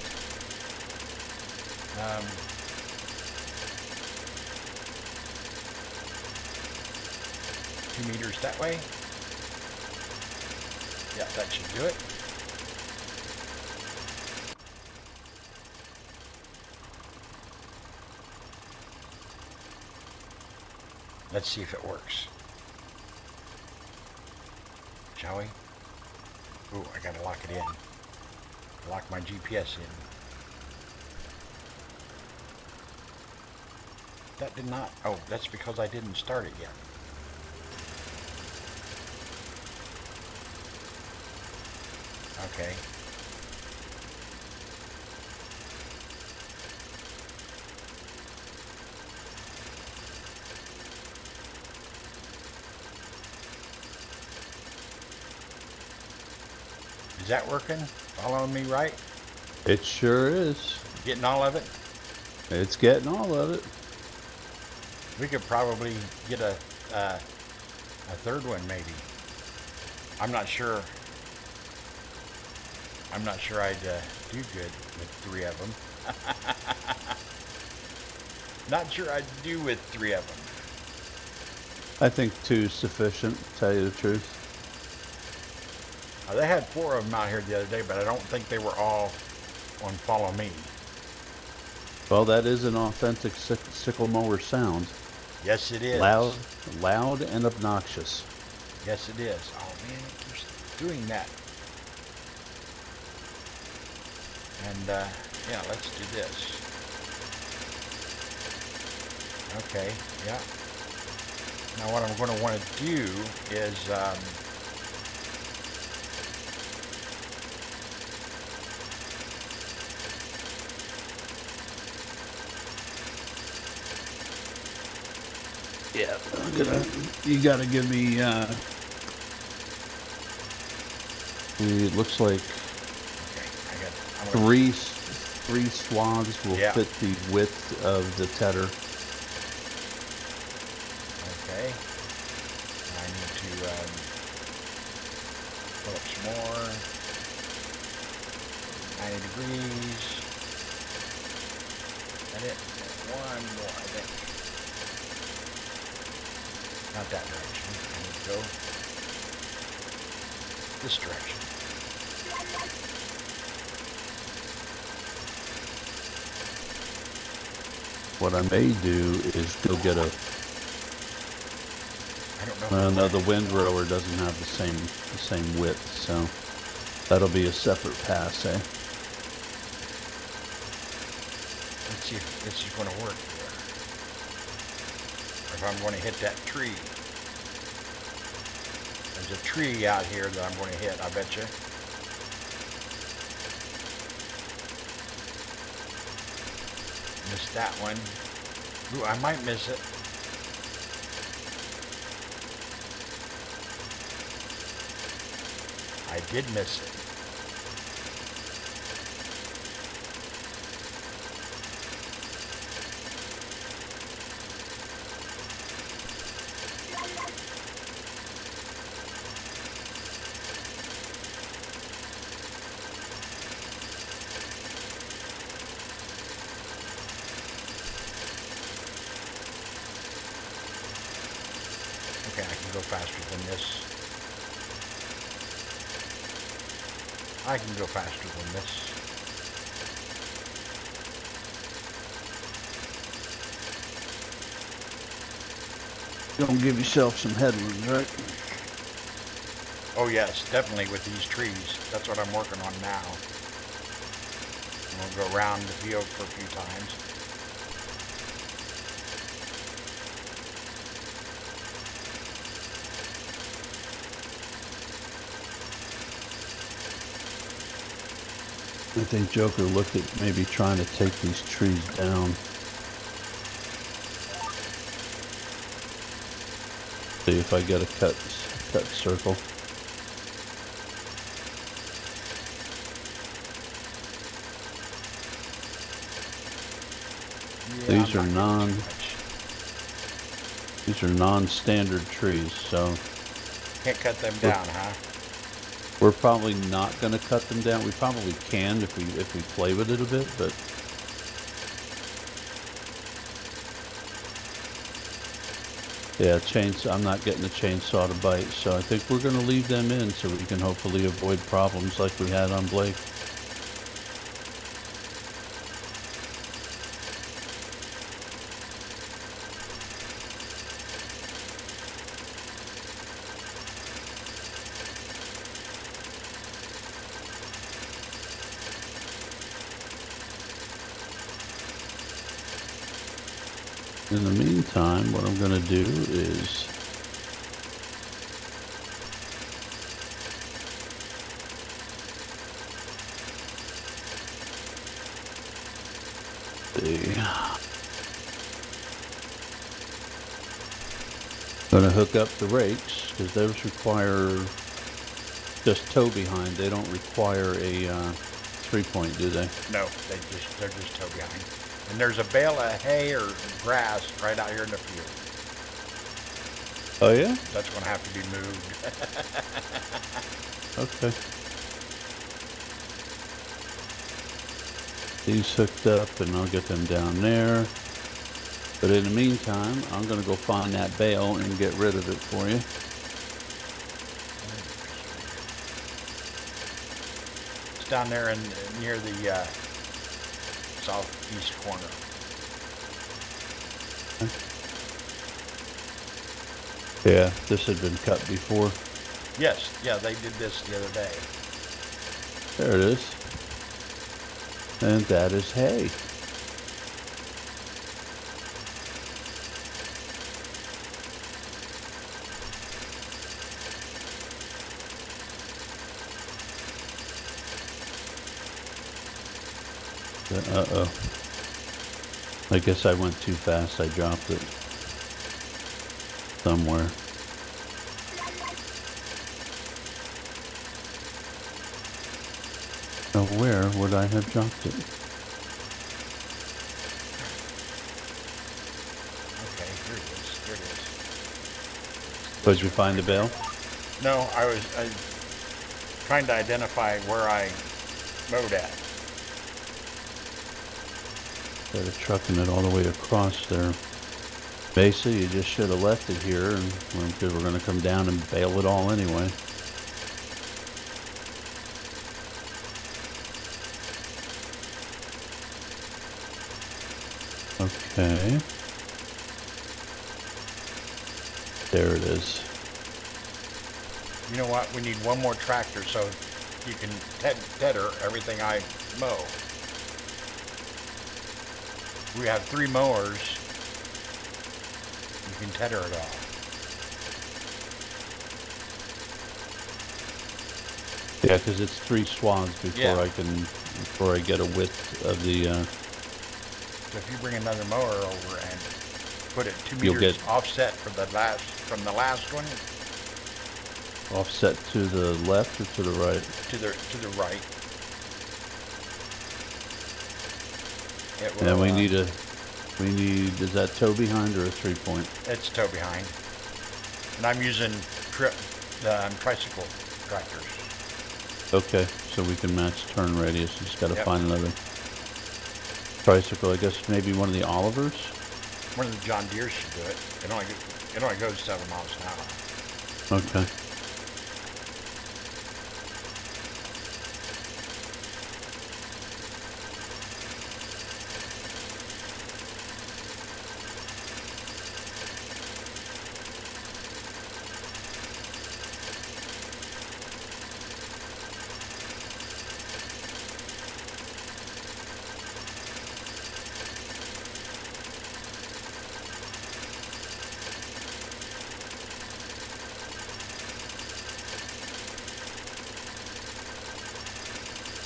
2 meters that way. Yeah, that should do it. Let's see if it works. Shall we? Ooh, I gotta lock it in. Lock my GPS in. That did not. Oh, that's because I didn't start it yet. Okay. Is that working? Following me right? It sure is. Getting all of it? It's getting all of it. We could probably get a third one, maybe. I'm not sure. I'm not sure I'd do good with 3 of them. Not sure I'd do with 3 of them. I think 2's sufficient, to tell you the truth. They had 4 of them out here the other day, but I don't think they were all on Follow Me. Well, that is an authentic sickle mower sound. Yes, it is. Loud and obnoxious. Yes, it is. Oh man, it keeps doing that. And yeah, let's do this. Okay, yeah. Now what I'm going to want to do is yeah, you gotta give me it looks like three swaths will fit the width of the tedder. Okay. I need to pull up some more. 90 degrees. That it? One more, I think. Not that direction. I need to go this direction. what I may do is go get a. I don't know. No, the windrower doesn't have the same width, so that'll be a separate pass, eh? Let's see if this is going to work here. Or if I'm going to hit that tree. There's a tree out here that I'm going to hit, I bet you. Missed that one. Ooh, I might miss it. I did miss it. Okay, I can go faster than this. I can go faster than this. You're gonna give yourself some headwinds, right? Oh yes, definitely with these trees. That's what I'm working on now. I'm gonna go around the field for a few times. I think Joker looked at maybe trying to take these trees down. See if I get a cut circle. Yeah, These are non-standard trees, so can't cut them down, huh? we're probably not going to cut them down. We probably can if we play with it a bit, but yeah, chainsaw. I'm not getting the chainsaw to bite, so I think we're going to leave them in so we can hopefully avoid problems like we had on Blake. In the meantime, what I'm going to do is going to hook up the rakes because those require just tow behind. They don't require a 3-point, do they? No, they're just tow behind. And there's a bale of hay or grass right out here in the field. Oh yeah? That's going to have to be moved. Okay. These hooked up and I'll get them down there. But in the meantime, I'm going to go find that bale and get rid of it for you. It's down there near the southeast corner. Yeah, this had been cut before. Yes, yeah, they did this the other day. There it is. And that is hay. Uh-oh. I guess I went too fast. I dropped it somewhere. So where would I have dropped it? Okay, here it is. Here it is. Did you find the bale? No, I was trying to identify where I mowed at. Instead of trucking it all the way across there. Basically, you just should have left it here, and because we're going to come down and bale it all anyway. Okay. There it is. You know what? We need one more tractor so you can tether everything I mow. We have 3 mowers. You can tether it all. Yeah, because it's 3 swaths before Yeah. before I get a width of the. So if you bring another mower over and put it 2 You'll meters get- offset from the last one Offset to the left or to the right? to the right. It will, And is that toe behind or a 3-point? It's toe behind. And I'm using tricycle tractors. Okay, so we can match turn radius. You just got to Yep. find another tricycle. I guess maybe one of the Olivers. One of the John Deere's should do it. It only goes 7 miles an hour. Okay.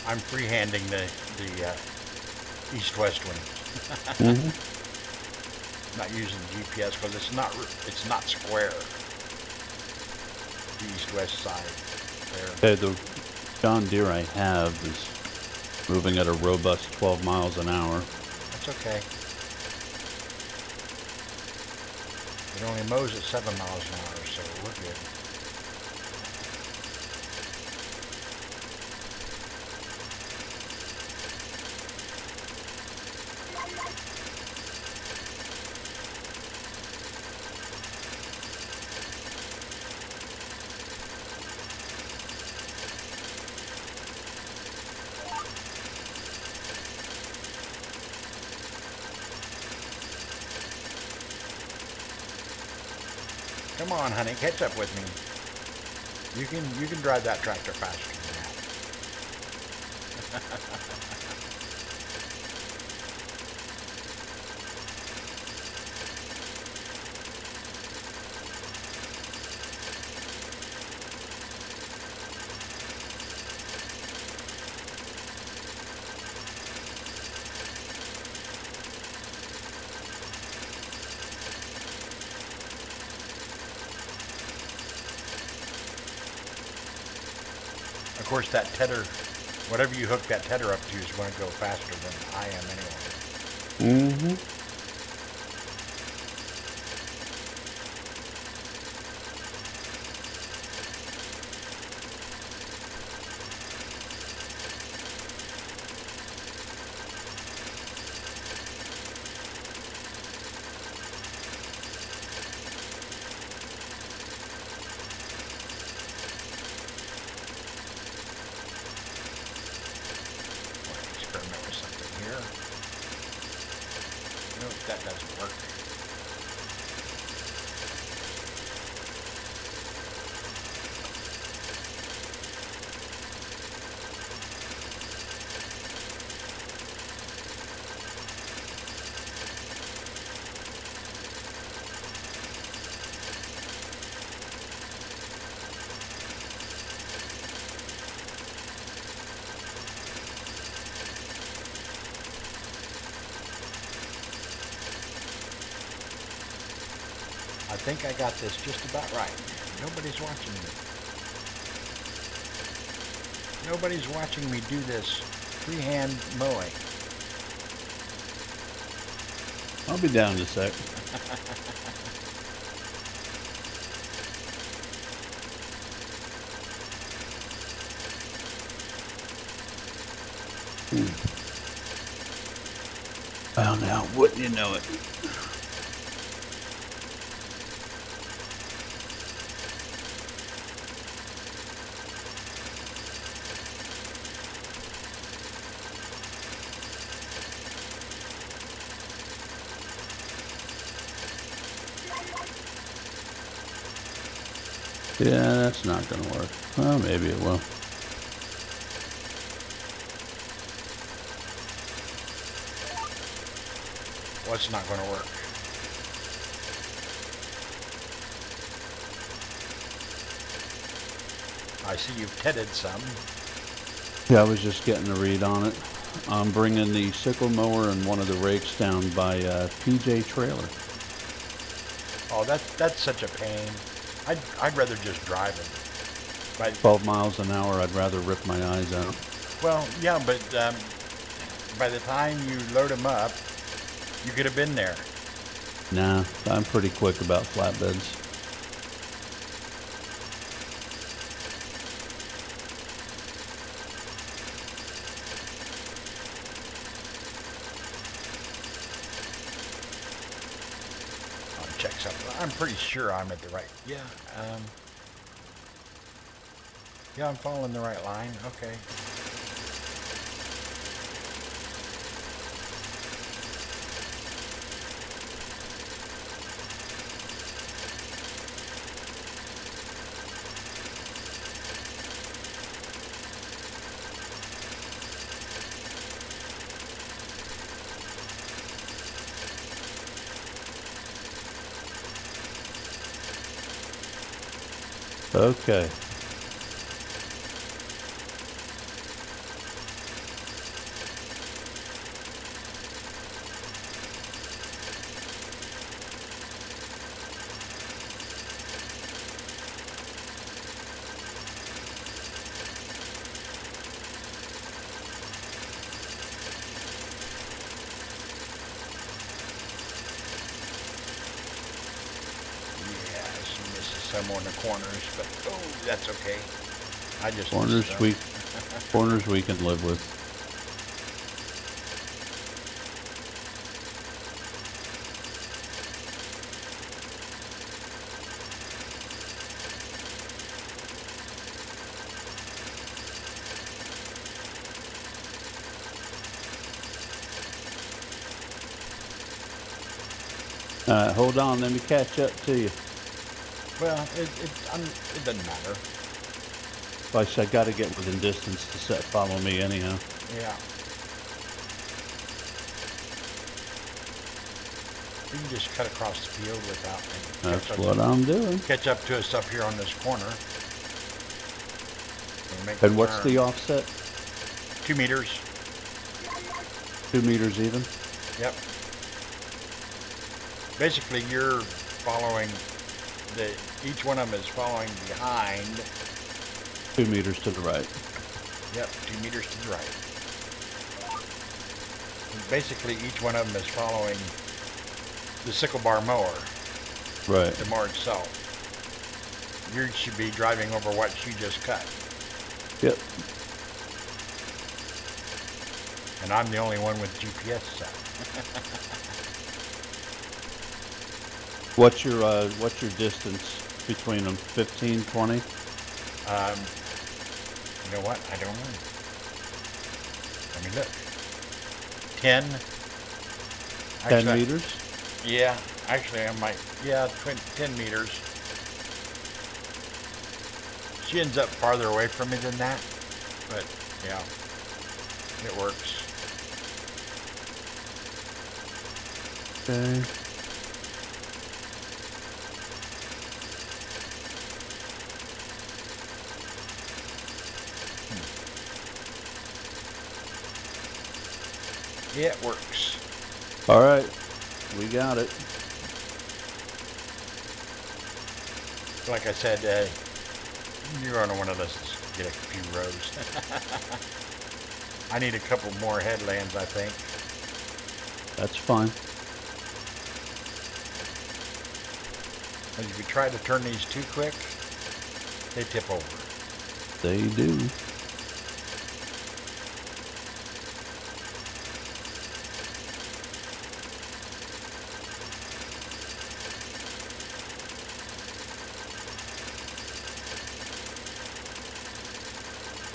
I'm freehanding the east-west one. Mm-hmm. Not using GPS because it's not square. The east-west side there. Okay, the John Deere I have is moving at a robust 12 miles an hour. That's okay. It only mows at 7 miles an hour, so we're good. Come on, honey, catch up with me. You can drive that tractor faster than that. Of course, that tether, whatever you hook that tether up to is going to go faster than I am anyway. Mm-hmm. Experiment with something here. Nope, that doesn't work. I think I got this just about right. Nobody's watching me. Nobody's watching me do this freehand mowing. I'll be down in a sec. Well, now, wouldn't you know it? Yeah, that's not going to work. Well, maybe it will. What's not going to work? I see you've tedded some. Yeah, I was just getting a read on it. I'm bringing the sickle mower and one of the rakes down by PJ Trailer. Oh, that's such a pain. I'd rather just drive them. But 12 miles an hour, I'd rather rip my eyes out. well, yeah, but by the time you load them up, you could have been there. Nah, I'm pretty quick about flatbeds. I'll check something. I'm pretty sure I'm at the right. Yeah. Yeah, I'm following the right line. Okay. Okay. Yeah, she misses some on the corners, but oh, that's okay. I just Corners we can live with. Hold on, let me catch up to you. Well, it doesn't matter. I got to get within distance to follow me anyhow. Yeah. You can just cut across the field without and That's what I'm doing. catch up to us up here on this corner. And what's the offset? 2 meters. 2 meters even? Yep. Basically, you're following each one of them is following behind. 2 meters to the right. Yep, 2 meters to the right. And basically, each one of them is following the sickle bar mower. Right. The mower itself. You should be driving over what she just cut. Yep. And I'm the only one with GPS set. What's your distance between them? 15, 20? You know what? I don't know. Let me look. 10. 10 meters? Yeah, actually I might. Yeah, 10 meters. She ends up farther away from me than that, but yeah, it works. Okay. Yeah, it works. All right, we got it. Like I said, you're going to want to get a few rows. I need a couple more headlands, I think. That's fine. As if you try to turn these too quick, they tip over. They do.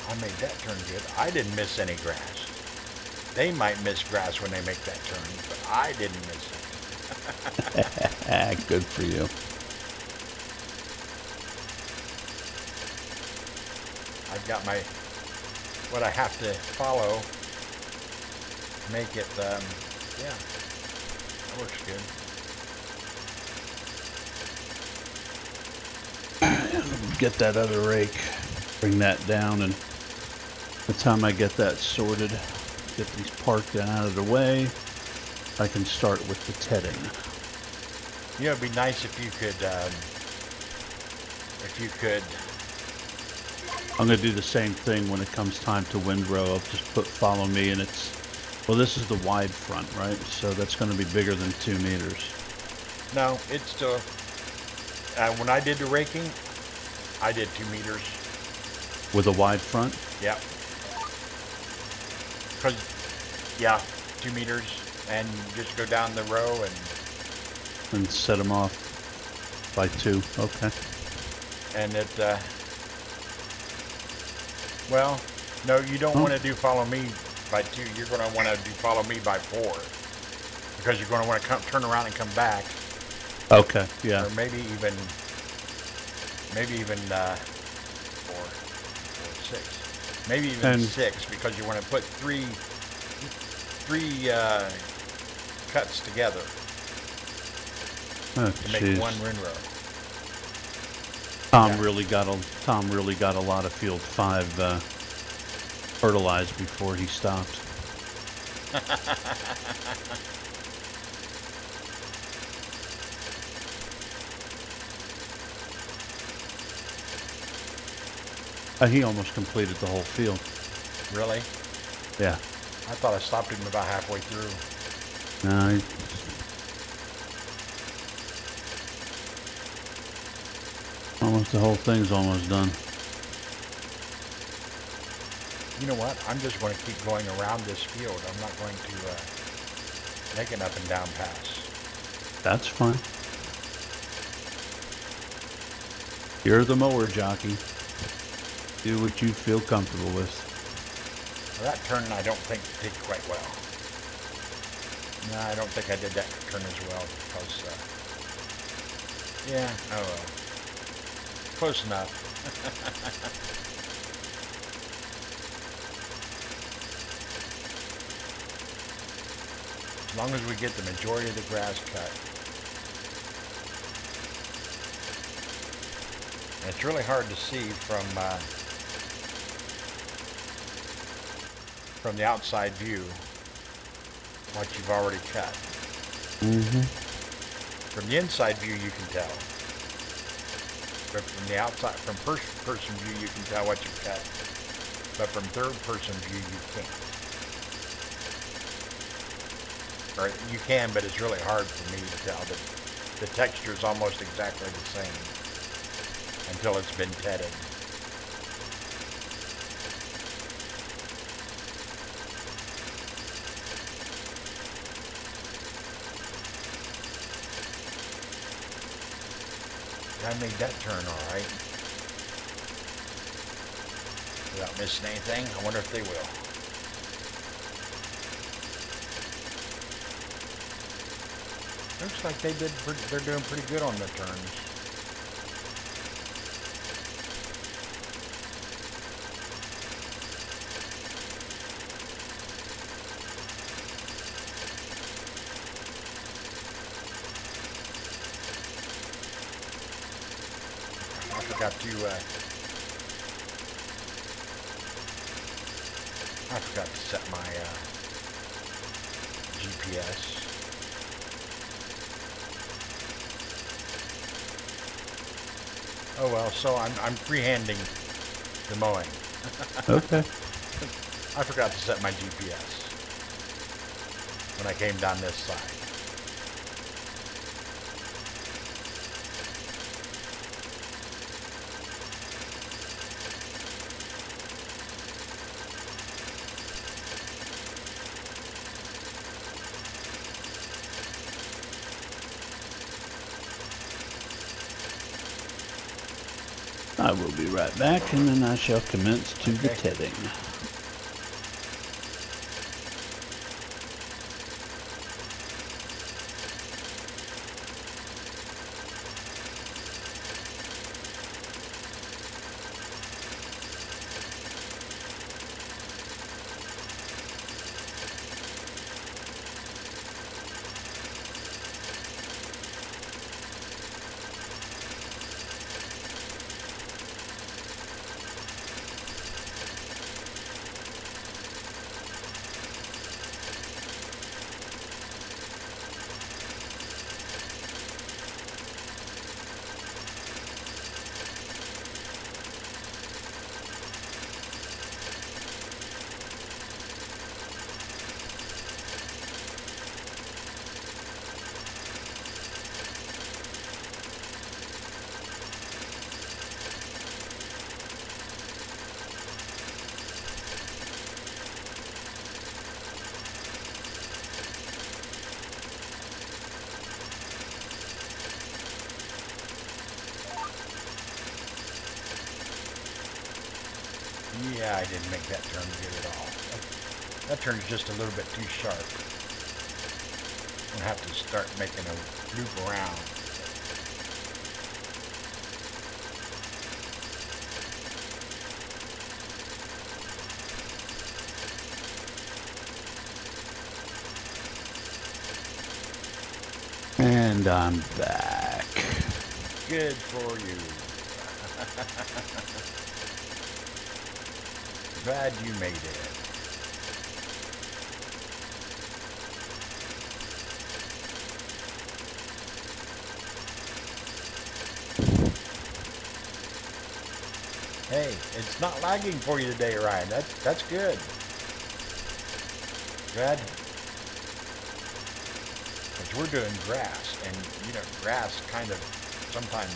I made that turn good. I didn't miss any grass. They might miss grass when they make that turn, but I didn't miss any. Good for you. I've got my what I have to follow. Make it. Yeah, that works good. Get that other rake, bring that down, and by the time I get that sorted, get these parked out of the way, I can start with the tedding. You know, it'd be nice if you could. I'm going to do the same thing when it comes time to windrow. I'll just put follow me, and it's, well, this is the wide front, right? So that's going to be bigger than 2 meters. No, it's still. When I did the raking, I did 2 meters. With a wide front? Yep. Cause, yeah, 2 meters, and you just go down the row And set them off by 2. Okay. and it. Well, no, you don't want to do follow me by 2. You're going to want to do follow me by 4, because you're going to want to turn around and come back. Okay. Yeah. Or maybe even 4, 6, maybe even 6, because you want to put three cuts together to make one windrow. Tom really got a lot of field 5 fertilized before he stopped. He almost completed the whole field. Really? Yeah. I thought I stopped him about halfway through. No, almost the whole thing's almost done. You know what? I'm just going to keep going around this field. I'm not going to make an up and down pass. That's fine. You're the mower jockey. Do what you feel comfortable with. Well, that turn I don't think did quite well. No, I don't think I did that turn as well because, yeah, oh well. Close enough. As long as we get the majority of the grass cut. And it's really hard to see from the outside view what you've already cut. From the inside view you can tell. But from the outside, from first person view you can tell what you've cut. But from third person view you can't. Or you can, but it's really hard for me to tell that the texture is almost exactly the same until it's been tedded. I made that turn all right. Without missing anything. I wonder if they will. Looks like they're doing pretty good on the turns. I forgot to set my GPS. Oh well, so I'm freehanding the mowing. Okay. I forgot to set my GPS when I came down this side. I will be right back, and then I shall commence to the tedding. Yeah, I didn't make that turn good at all. That turn's just a little bit too sharp. I'm gonna have to start making a loop around. And I'm back. Good for you. Glad you made it. Hey, it's not lagging for you today, Ryan. That's good. Glad. Because we're doing grass, and you know, grass kind of sometimes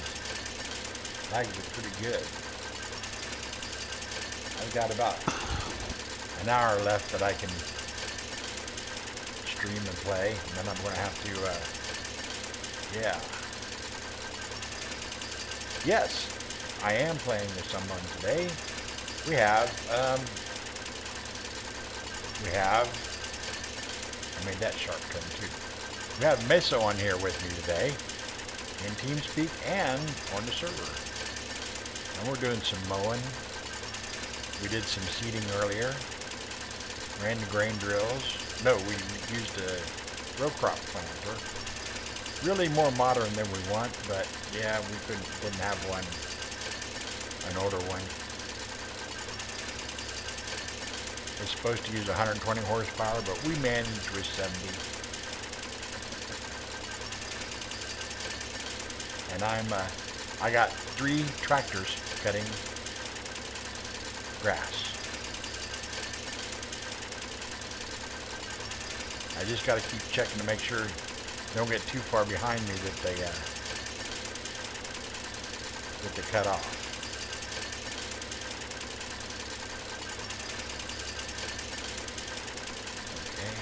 lags it pretty good. I've got about an hour left that I can stream and play, and then I'm going to have to, yeah. Yes, I am playing with someone today. We have, I made that sharp turn too. We have Meso on here with me today, in TeamSpeak and on the server. And we're doing some mowing. We did some seeding earlier. Ran the grain drills. No, we used a row crop planter. Really more modern than we want, but yeah, we didn't have one, an older one. It's supposed to use 120 horsepower, but we managed with 70. And I got 3 tractors cutting grass. I just got to keep checking to make sure they don't get too far behind me that they cut off. Okay.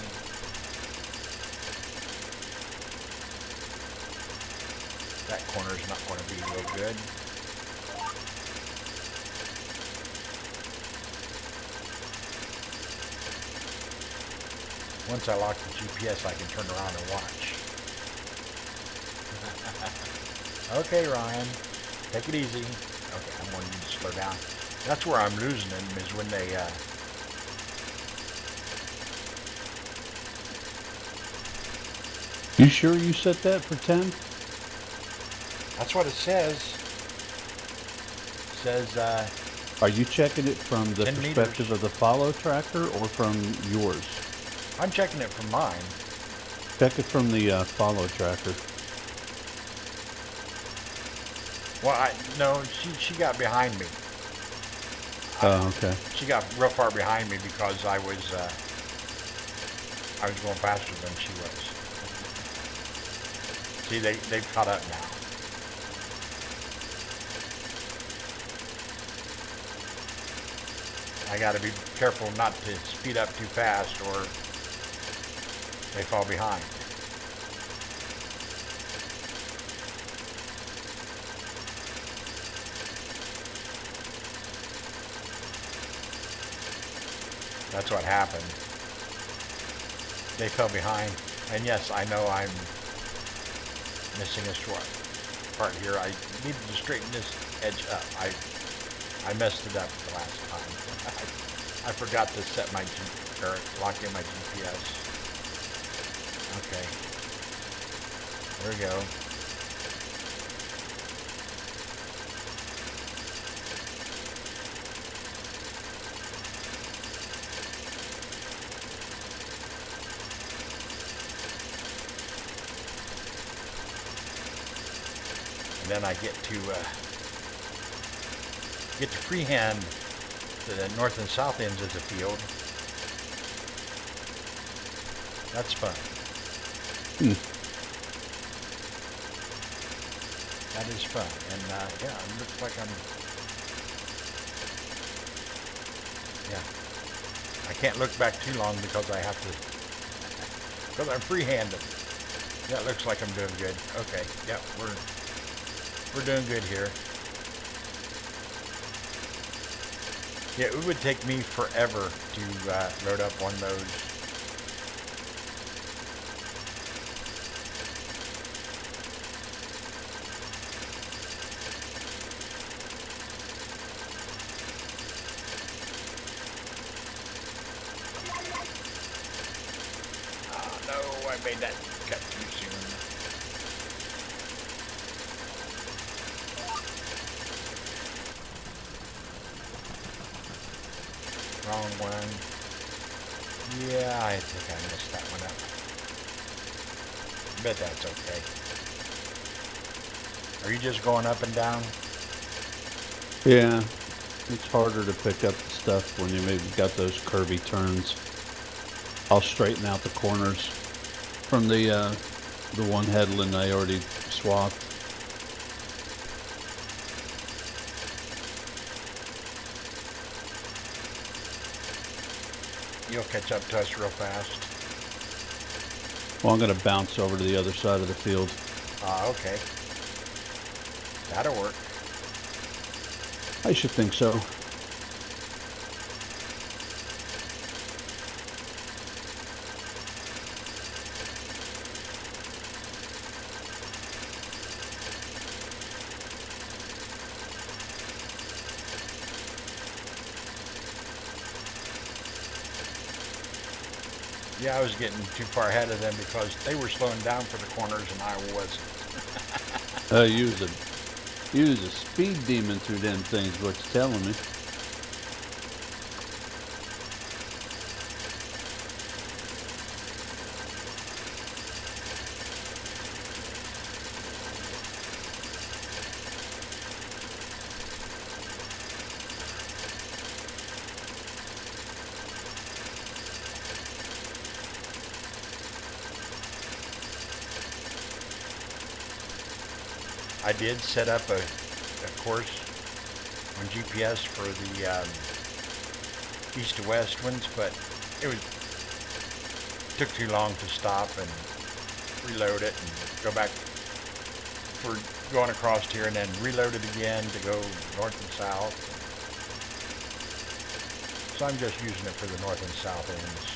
That corner's not going to be real good. Once I lock the GPS, I can turn around and watch. Okay, Ryan, take it easy. Okay, I'm going to need to slow down. That's where I'm losing them, is when they, You sure you set that for 10? that's what it says. It says, Are you checking it from the 10 perspective meters. of the follow tracker or from yours? I'm checking it from mine. Check it from the follow tracker. Well, no, she got behind me. Oh, okay. She got real far behind me because I was going faster than she was. See, they've caught up now. I got to be careful not to speed up too fast or they fall behind. That's what happened. They fell behind. And yes, I know I'm missing a short part here. I needed to straighten this edge up. I messed it up the last time. I forgot to set my lock in my GPS. Okay. There we go. And then I get to freehand the north and south ends of the field. That's fun. That is fun. And yeah, it looks like yeah. I can't look back too long because I have to, because I'm freehanded. Yeah, it looks like I'm doing good. Okay, yeah, we're doing good here. Yeah, it would take me forever to load up one of those. Oh no, I made that cut too soon. Wrong one. Yeah, I think I messed that one up. But that's okay. Are you just going up and down? Yeah, it's harder to pick up the stuff when you maybe got those curvy turns. I'll straighten out the corners from the one headland I already swapped. You'll catch up to us real fast. Well, I'm going to bounce over to the other side of the field. Okay. That'll work. I should think so. Yeah, I was getting too far ahead of them because they were slowing down for the corners and I wasn't. You was a speed demon through them things, what you telling me. I did set up a course on GPS for the east to west ones, but it took too long to stop and reload it and go back for going across here and then reload it again to go north and south. So I'm just using it for the north and south ends.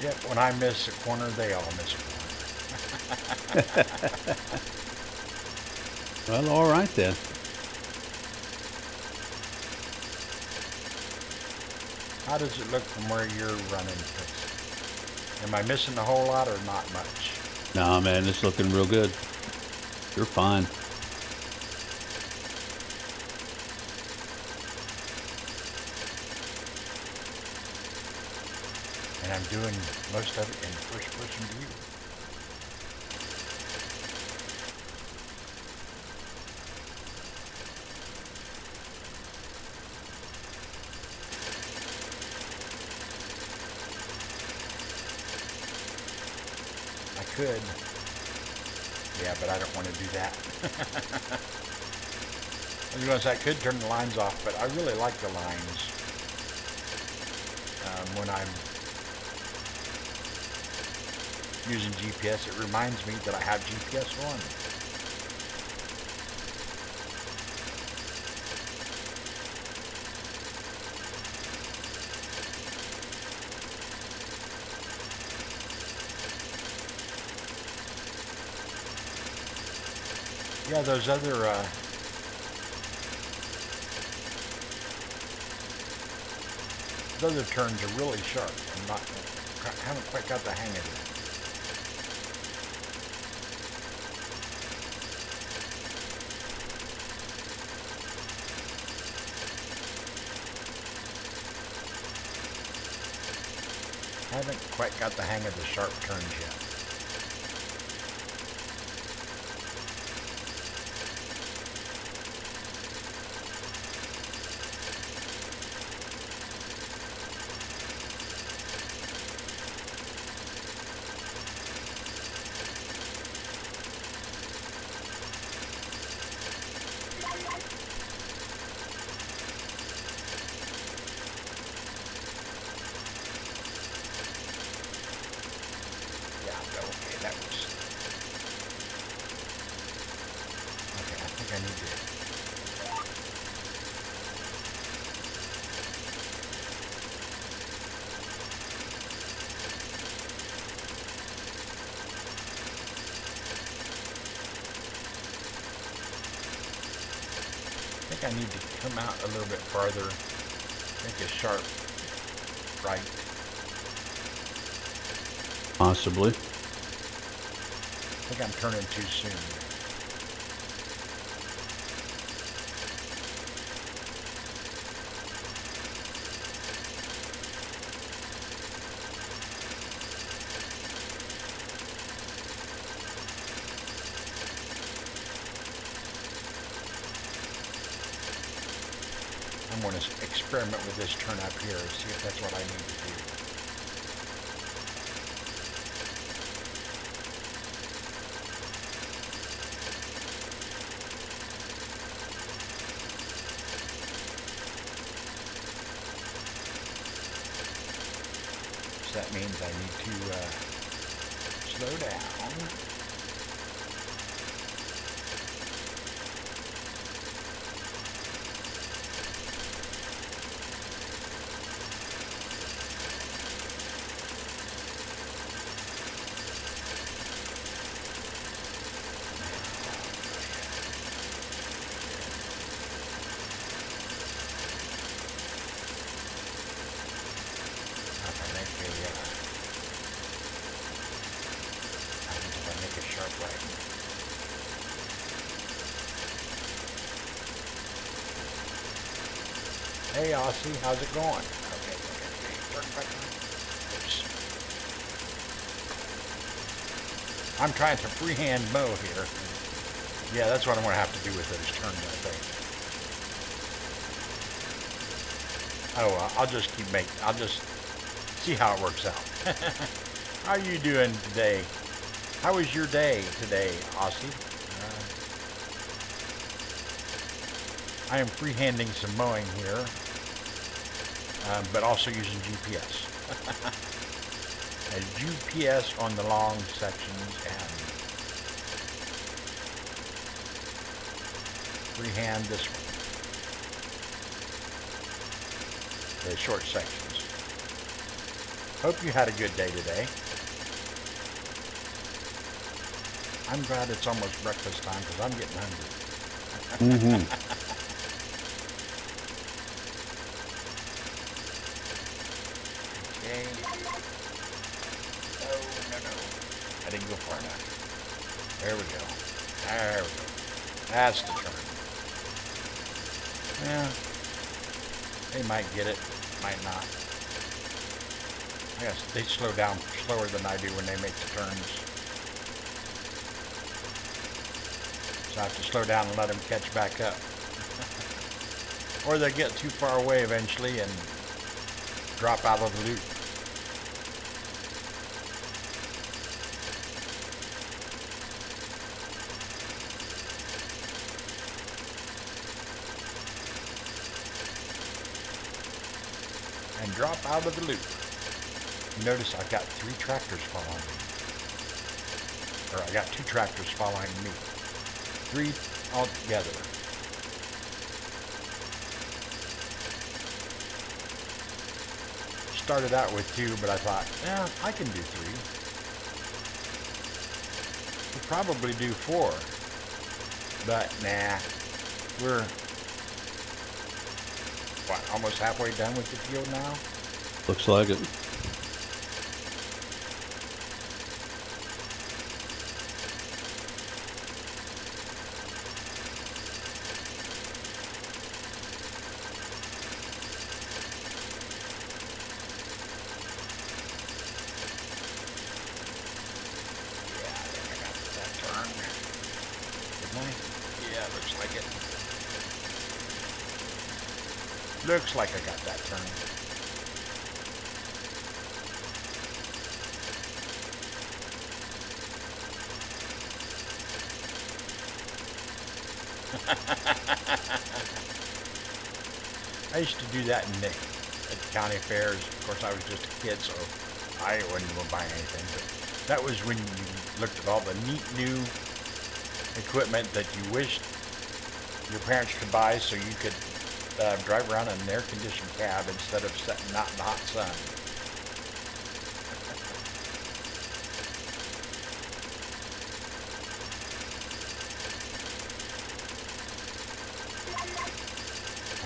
Yep, when I miss a corner, they all miss a corner. Well, all right then. How does it look from where you're running? Am I missing a whole lot or not much? Nah, man, it's looking real good. You're fine. And I'm doing most of it in first-person view. I could. Yeah, but I don't want to do that. I was going to say I could turn the lines off, but I really like the lines when I'm using GPS. It reminds me that I have GPS on. Yeah, those other turns are really sharp. I haven't quite got the hang of it. I haven't quite got the hang of the sharp turns yet. I need to. I think I need to come out a little bit farther. Make a sharp right. Possibly. I think I'm turning too soon. I'm going to experiment with this turn up here and see if that's what I need to do. So that means I need to slow down. Hey Aussie, how's it going? Okay, turn back on. Oops. I'm trying to freehand mow here. Yeah, that's what I'm going to have to do with it, is turn that thing. Oh, I'll just I'll just see how it works out. How are you doing today? How was your day today, Aussie? I am freehanding some mowing here, but also using GPS. A GPS on the long sections and freehand this one, the short sections. Hope you had a good day today. I'm glad it's almost breakfast time because I'm getting hungry. Okay. No. I didn't go far enough. There we go. There we go. That's the turn. Yeah. They might get it. Might not. I guess they slow down slower than I do when they make the turns. So I have to slow down and let them catch back up. Or they'll get too far away eventually and drop out of the loop. And drop out of the loop. Notice I've got 3 tractors following me. Or I got 2 tractors following me. 3 altogether. Started out with 2, but I thought, yeah, I can do 3. We'll probably do 4. But nah, we're almost halfway done with the field now? Looks like it. Looks like I got that turn. I used to do that at the county fairs. Of course, I was just a kid, so I wouldn't go buy anything. But that was when you looked at all the neat new equipment that you wished your parents could buy so you could drive around in an air-conditioned cab instead of sitting out in the hot sun.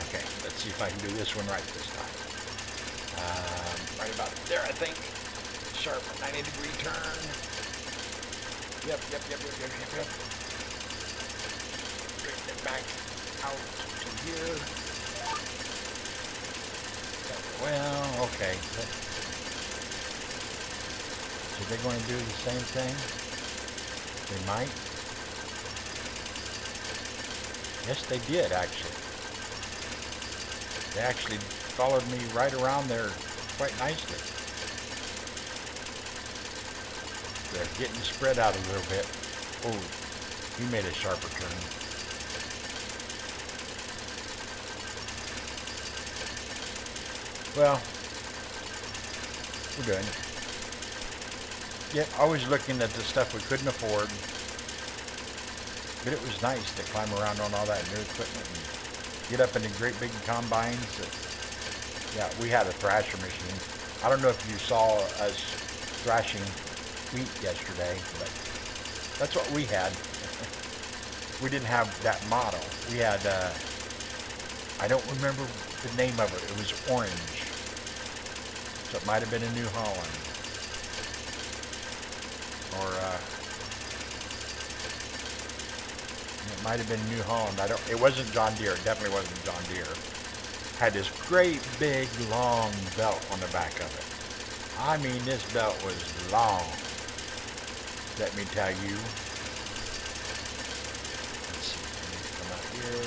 Okay, let's see if I can do this one right this time. Right about there, I think. Sharp 90-degree turn. Yep. Straighten it back out to here. Well, okay. So they're going to do the same thing? They might. Yes, they did, actually. They actually followed me right around there quite nicely. They're getting spread out a little bit. Oh, he made a sharper turn. Well, we're good. Yeah, always looking at the stuff we couldn't afford. But it was nice to climb around on all that new equipment and get up in the great big combines. Yeah, we had a thrasher machine. I don't know if you saw us thrashing wheat yesterday, but that's what we had. We didn't have that model. We had, I don't remember the name of it. It was orange. So it might have been a New Holland. Or, it might have been New Holland. It wasn't John Deere. It definitely wasn't John Deere. Had this great big long belt on the back of it. I mean, this belt was long. Let me tell you. Let's see. I need to come out here.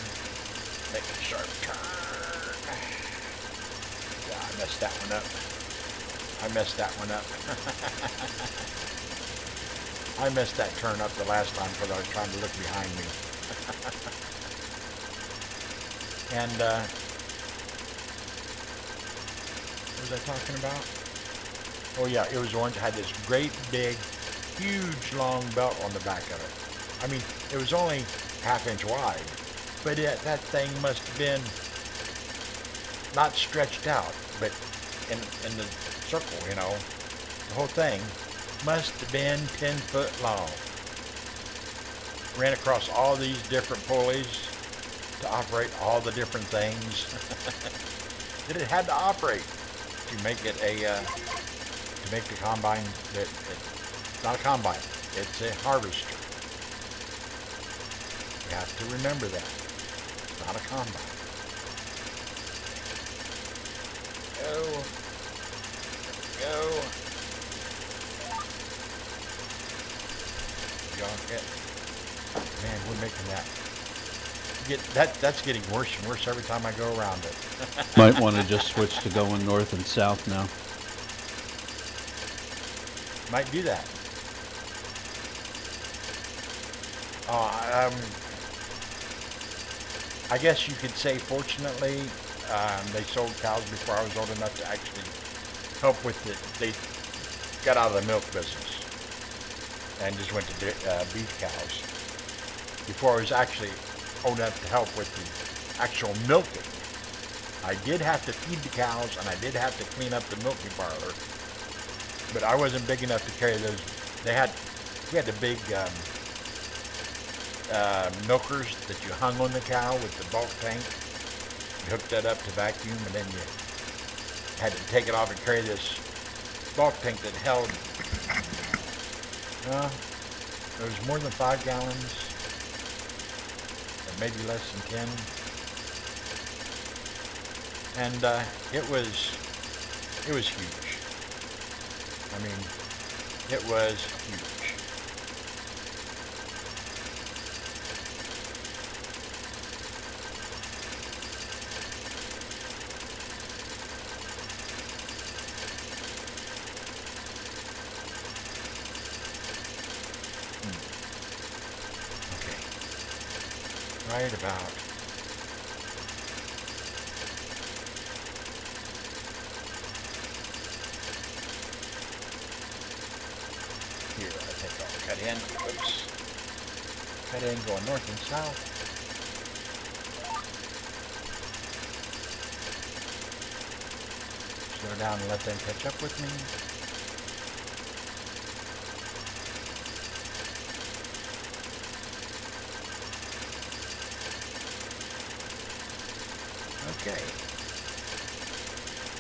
Make a sharp turn. Yeah, I messed that one up. I messed that turn up the last time because I was trying to look behind me. And, what was I talking about? Oh yeah, it was orange. It had this great big, huge long belt on the back of it. I mean, it was only ½ inch wide, but that thing must have been not stretched out, but in the circle, you know, the whole thing must have been 10 foot long. Ran across all these different pulleys to operate all the different things that it had to operate to make it to make the combine. It's not a combine, it's a harvester. You have to remember that. It's not a combine. There we go. Man, we're making that. That's getting worse and worse every time I go around it. Might want to just switch to going north and south now. Might do that. I guess you could say, fortunately, they sold cows before I was old enough to actually help with it. They got out of the milk business and just went to beef cows before I was actually old enough to help with the actual milking. I did have to feed the cows and I did have to clean up the milking parlor, but I wasn't big enough to carry those. We had the big milkers that you hung on the cow with the bulk tank. You hooked that up to vacuum, and then you had to take it off and carry this bulk tank that held, it was more than 5 gallons, or maybe less than 10. And it was huge. I mean, it was huge. Okay. Right about here, I think I'll cut in. Oops. Cut in going north and south. Slow down and let them catch up with me. Okay.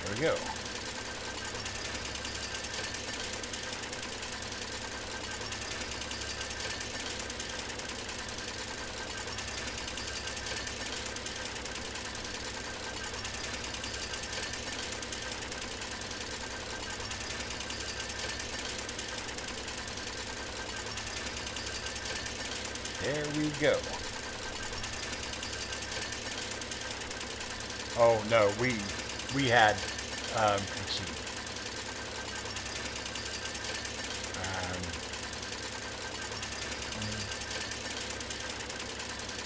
There we go. There we go. Oh no, we had let's see,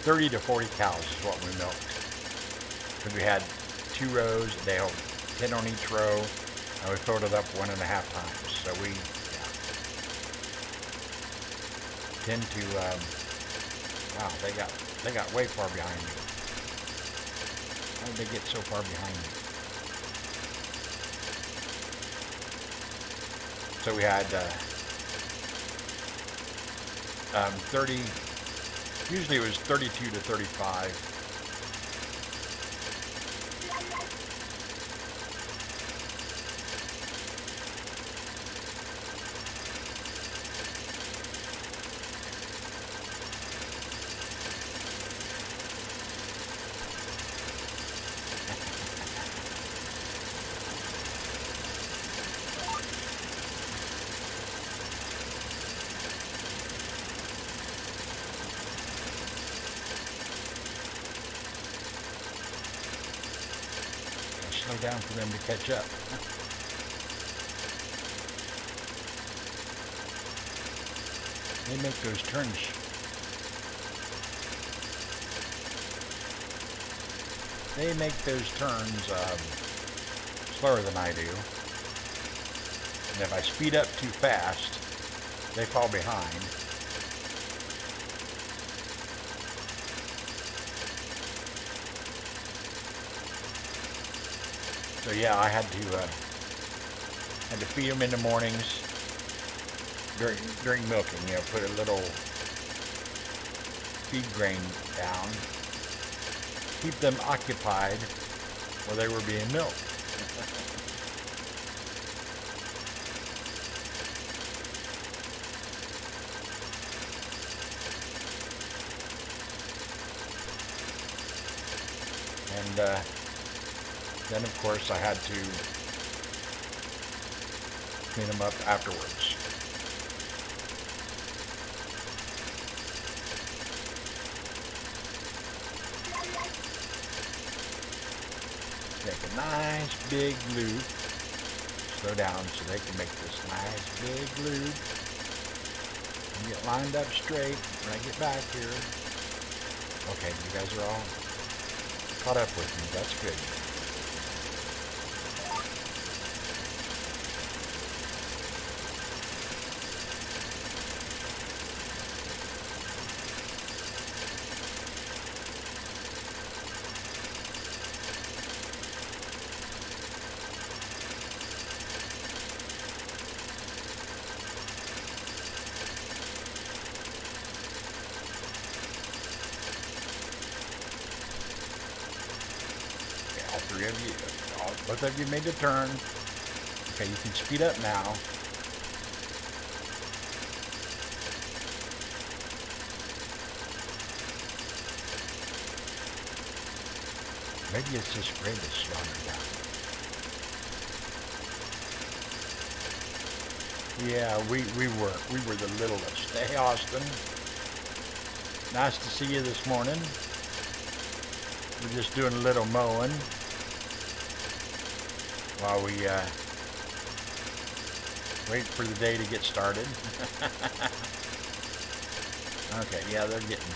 30 to 40 cows is what we milked. Because we had 2 rows, they held 10 on each row, and we filled it up 1.5 times. So we, yeah, tend to. Wow, they got way far behind me. How did they get so far behind me? So we had 30. Usually it was 32 to 35. Slow down for them to catch up. They make those turns. They make those turns slower than I do. And if I speed up too fast, they fall behind. So yeah, I had to feed them in the mornings during milking. You know, put a little feed grain down, keep them occupied while they were being milked. And then, of course, I had to clean them up afterwards. Make a nice big loop. Slow down so they can make this nice big loop. And get lined up straight when I get back here. Okay, you guys are all caught up with me. That's good. All 3 of you, both of you made the turn. Okay, you can speed up now. Maybe it's this gray that's slowing her down. Yeah, we were the littlest. Hey, Austin. Nice to see you this morning. We're just doing a little mowing while we wait for the day to get started. Okay, yeah, they're getting...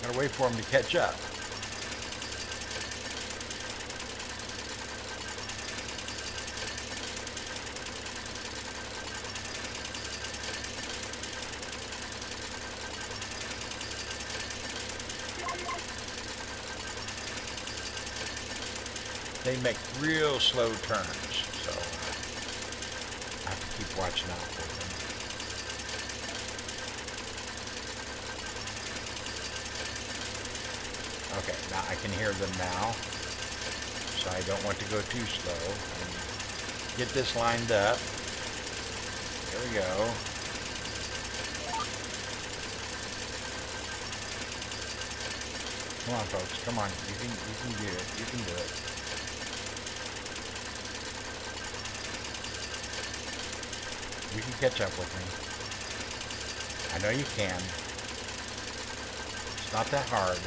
Gotta wait for them to catch up. they make real slow turns, so I have to keep watching out for them. Okay, now I can hear them now, so I don't want to go too slow. And get this lined up. There we go. Come on, folks. Come on. You can do it. You can do it. You can catch up with me. I know you can. It's not that hard.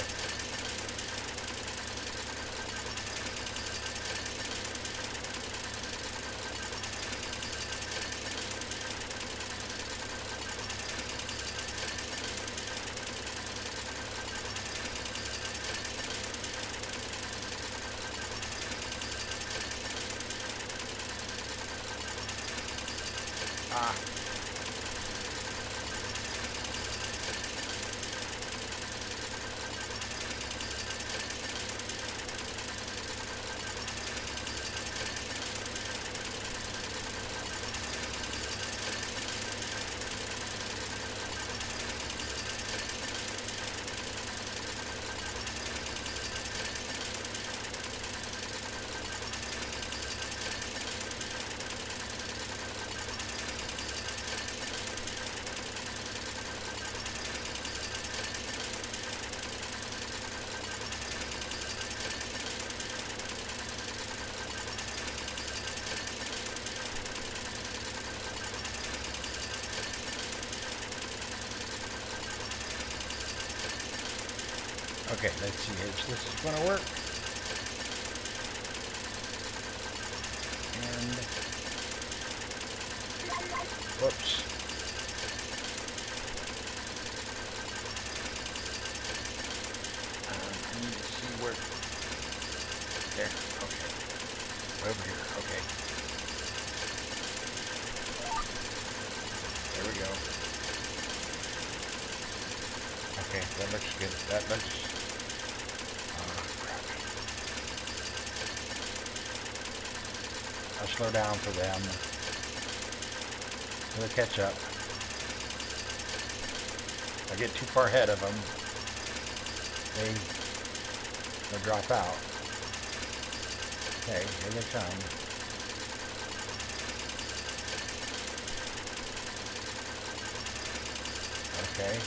Okay, let's see if this is going to work. And, whoops. I need to see where, there, okay. Over here, okay. There we go. Okay, that looks good. That looks, I'll slow down for them. They'll catch up. If I get too far ahead of them, they'll drop out. Okay, here they come. Okay.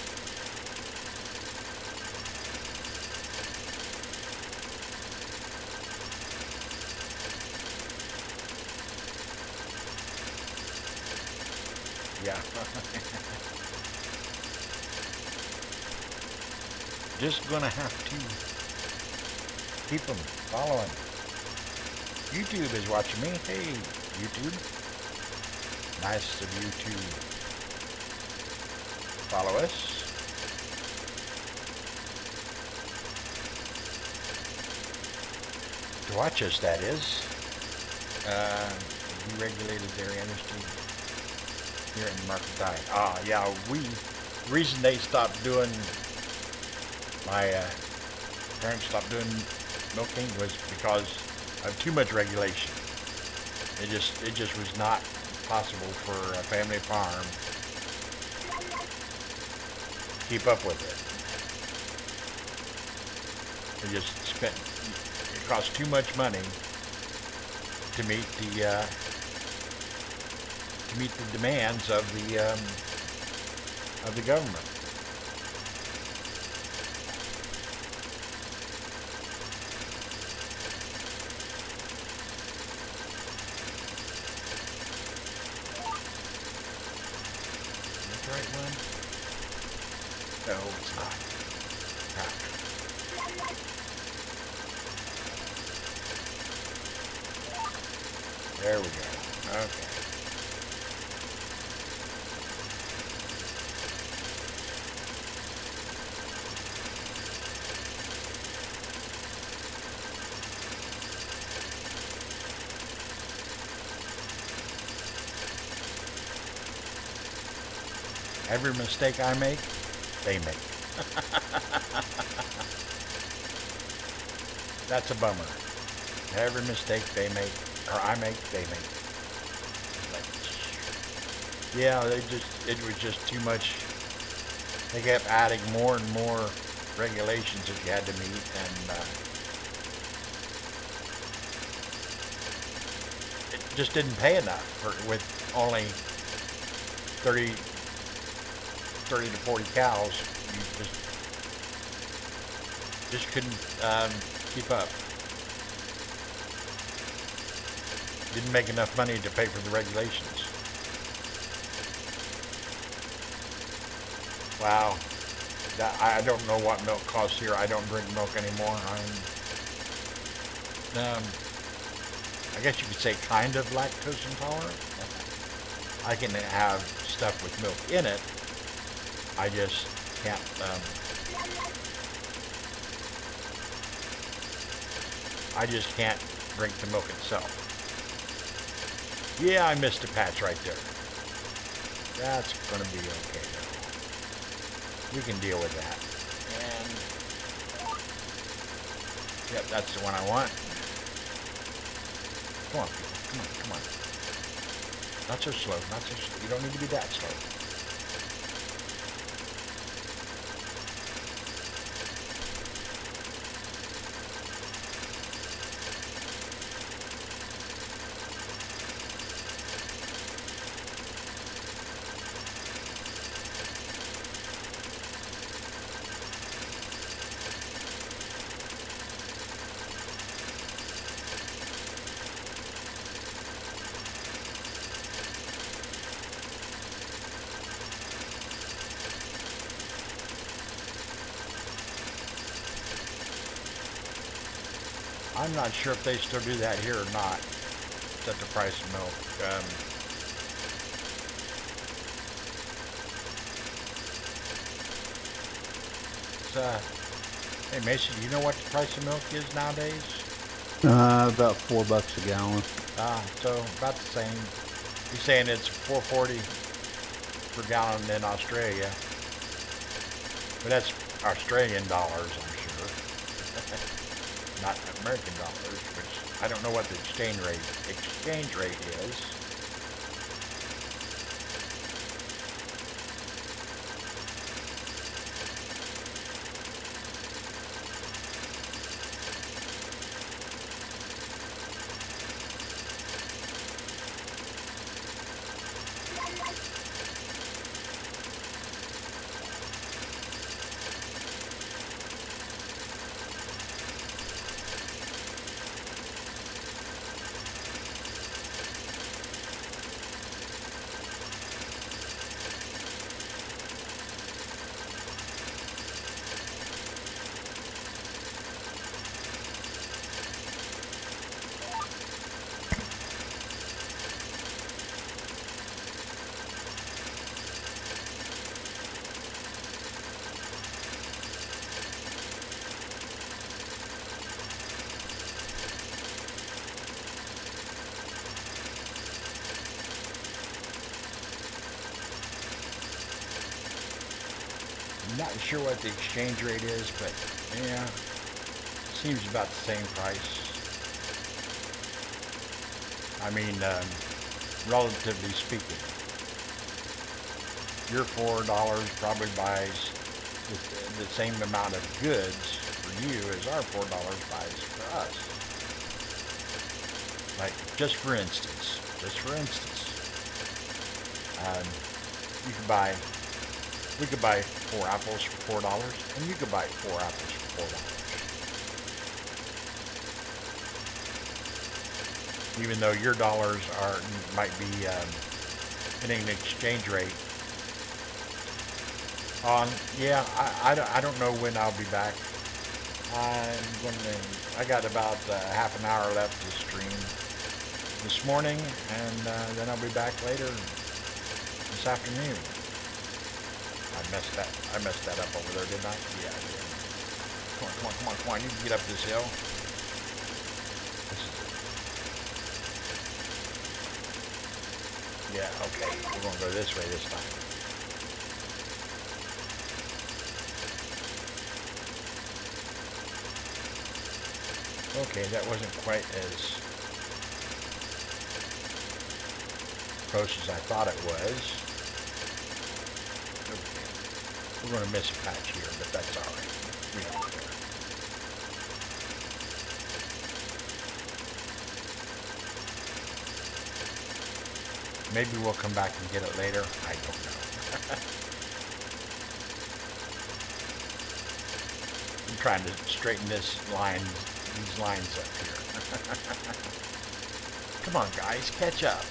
Yeah. Just gonna have to keep them following. YouTube is watching me. Hey, YouTube. Nice of you to follow us. To watch us, that is. Deregulated dairy industry here in the market diet. Yeah, the reason they stopped doing, my parents stopped doing milking was because of too much regulation. It just was not possible for a family farm to keep up with it. It cost too much money to meet the demands of the government. Is that the right one? No, it's not. Crap. There we go. Okay. Every mistake I make, they make. That's a bummer. Every mistake they make, or I make, they make. Like, yeah, it was just too much. They kept adding more and more regulations that you had to meet, and it just didn't pay enough with only 30 to 40 cows. You just couldn't keep up. Didn't make enough money to pay for the regulations. Wow. I don't know what milk costs here. I don't drink milk anymore. I guess you could say kind of lactose intolerant. I can have stuff with milk in it. I just can't, drink the milk itself. Yeah, I missed a patch right there. That's going to be okay, though. We can deal with that. And, yep, that's the one I want. Come on, people. Come on, come on. Not so slow, not so slow. You don't need to be that slow. I'm not sure if they still do that here or not. Set the price of milk. Hey Mason, do you know what the price of milk is nowadays? About $4 a gallon. So about the same. You're saying it's $4.40 per gallon in Australia, but that's Australian dollars, I'm sure. Not American dollars, which I don't know what the exchange rate is. Not sure what the exchange rate is, but yeah, seems about the same price. I mean, relatively speaking, your $4 probably buys the same amount of goods for you as our $4 buys for us. Like, just for instance, you could buy. We could buy 4 apples for $4, and you could buy 4 apples for $4. Even though your dollars might be in an exchange rate. Yeah, I don't know when I'll be back. I got about half an hour left to stream this morning, and then I'll be back later this afternoon. I messed that up over there, didn't I? Yeah, I did. Come on. You can get up this hill. This is it. Yeah, okay. We're going to go this way this time. Okay, that wasn't quite as close as I thought it was. Okay. We're going to miss a patch here, but that's alright. We don't care. Maybe we'll come back and get it later. I don't know. I'm trying to straighten these lines up here. Come on, guys, catch up.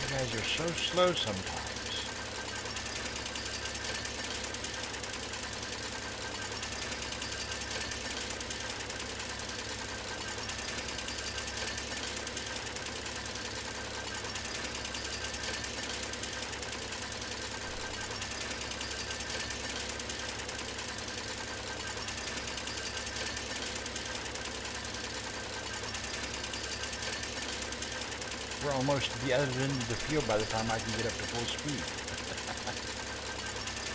You guys are so slow sometimes. We're almost to the other end of the field by the time I can get up to full speed.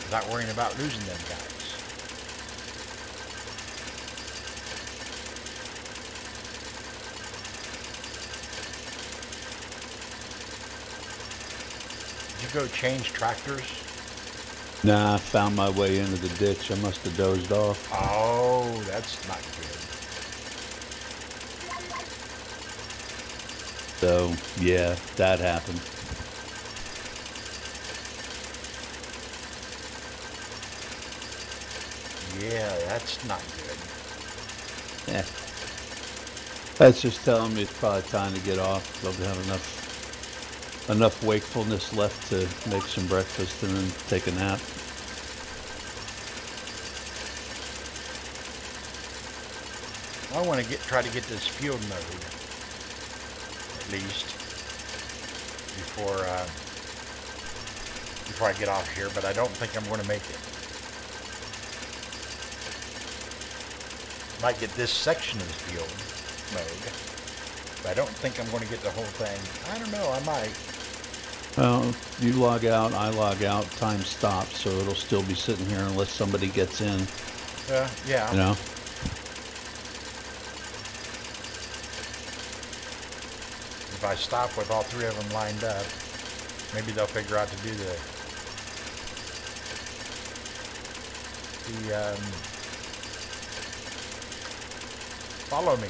Without worrying about losing them guys. Did you go change tractors? Nah, I found my way into the ditch. I must have dozed off. Oh, that's not good. So, yeah, that happened. Yeah, that's not good. Yeah. That's just telling me it's probably time to get off. I'll have enough wakefulness left to make some breakfast and then take a nap. I want to try to get this field mode at least before I get off here, but I don't think I'm going to make it. Might get this section of the field mode, but I don't think I'm going to get the whole thing. I don't know, I might. Well, you log out, I log out, time stops, so it'll still be sitting here unless somebody gets in. Yeah. You know? If I stop with all three of them lined up, maybe they'll figure out to do the follow me.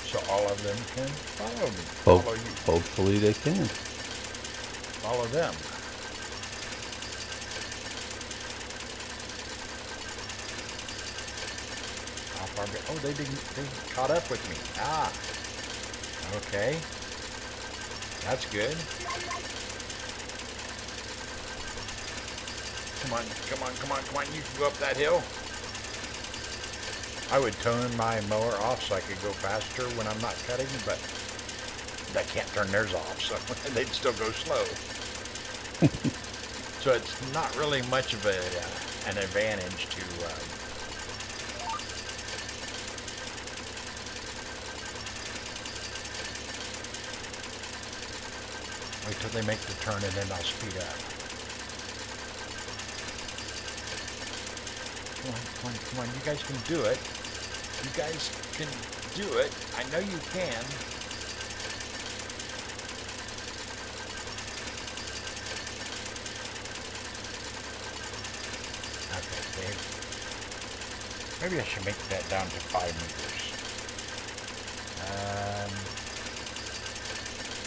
So all of them can follow me. Follow you. Hopefully they can. Follow them. How far oh, they caught up with me. Ah. Okay. That's good. Come on, come on, come on, come on. You can go up that hill. I would tone my mower off so I could go faster when I'm not cutting, but I can't turn theirs off, so they'd still go slow. So it's not really much of an advantage to wait till they make the turn and then I'll speed up. Come on, come on, come on. You guys can do it. You guys can do it. I know you can. Okay, Dave. Maybe I should make that down to 5 meters.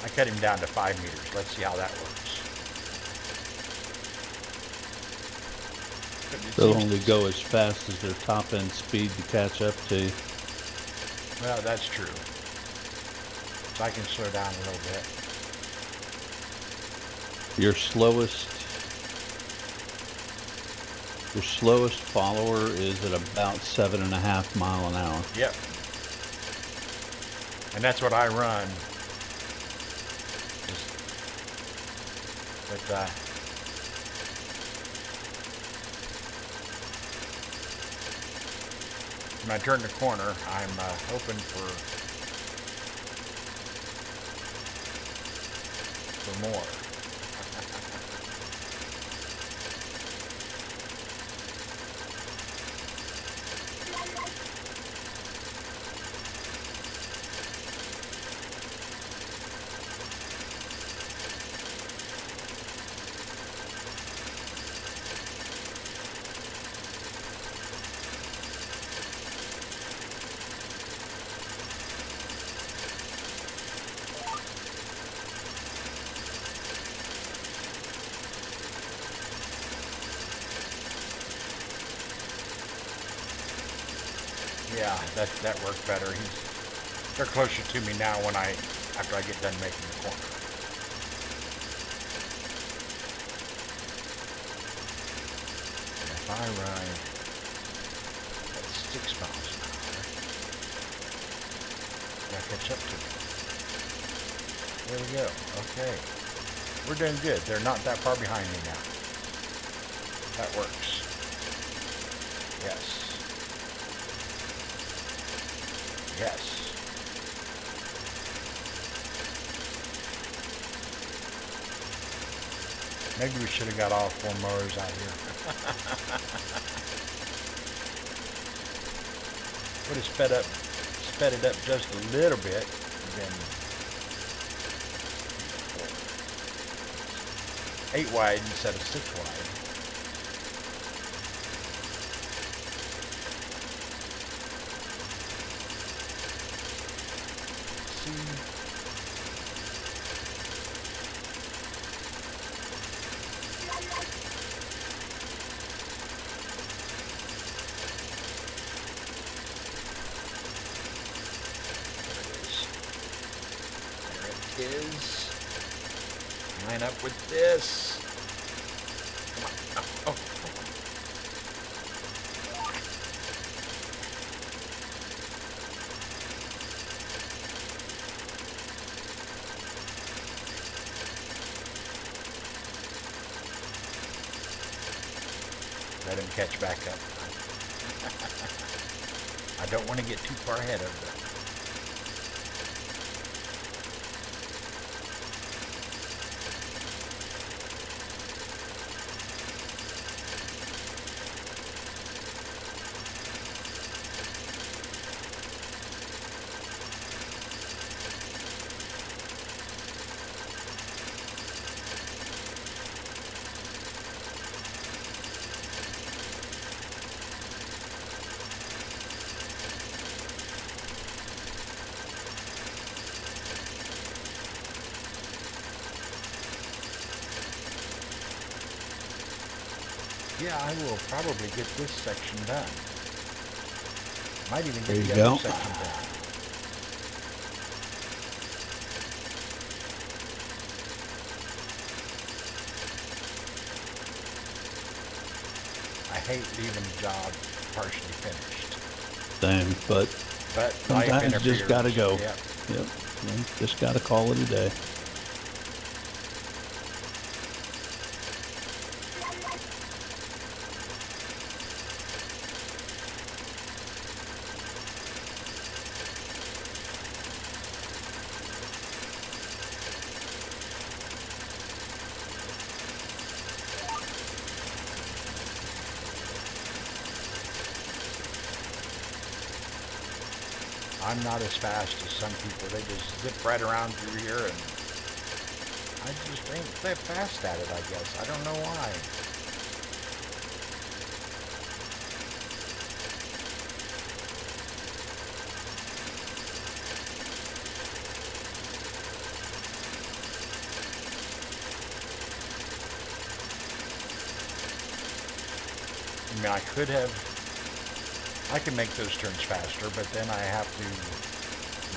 I cut him down to 5 meters. Let's see how that works. They'll only go as fast as their top end speed to catch up to you. Well, that's true. So I can slow down a little bit. Your slowest follower is at about 7.5 miles an hour. Yep. And that's what I run. But when I turn the corner, I'm hoping for for more. Yeah, that worked better. They're closer to me now after I get done making the corner. And if I ride at 6 miles an hour, they'll catch up to me. There we go. Okay. We're doing good. They're not that far behind me now. That works. Yes. Yes. Maybe we should have got all 4 mowers out here. Would have sped it up just a little bit. Then 8 wide instead of 6 wide. Is line up with this. Come on. Oh. Let him catch back up. I don't want to get too far ahead of them. Yeah, I will probably get this section done. Might even get the other section done. I hate leaving a job partially finished. Same, but sometimes you just gotta go. Yep. Well, just gotta call it a day. I'm not as fast as some people. They just zip right around through here, and I just ain't that fast at it, I guess. I don't know why. I mean, I can make those turns faster, but then I have to,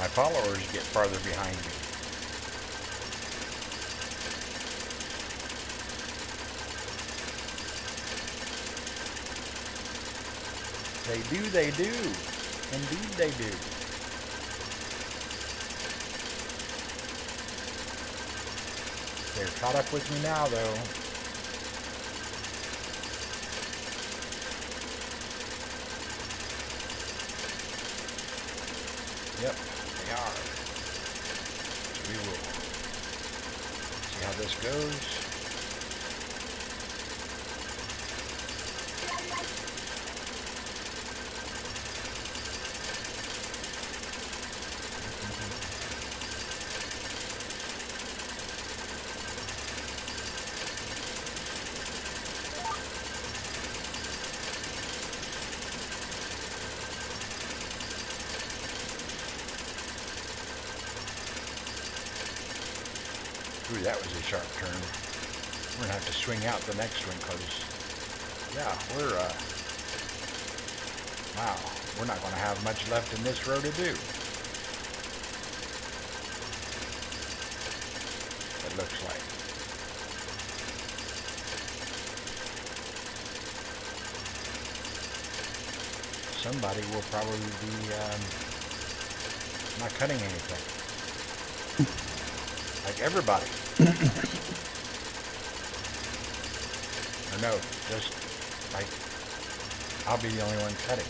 my followers get farther behind me. They do. Indeed they do. They're caught up with me now, though. Yep, they are. So we will see this goes. Ooh, that was a sharp turn. We're gonna have to swing out the next one because, yeah, wow, we're not gonna have much left in this row to do. It looks like. Somebody will probably be not cutting anything. Like everybody. Or no, just like I'll be the only one cutting.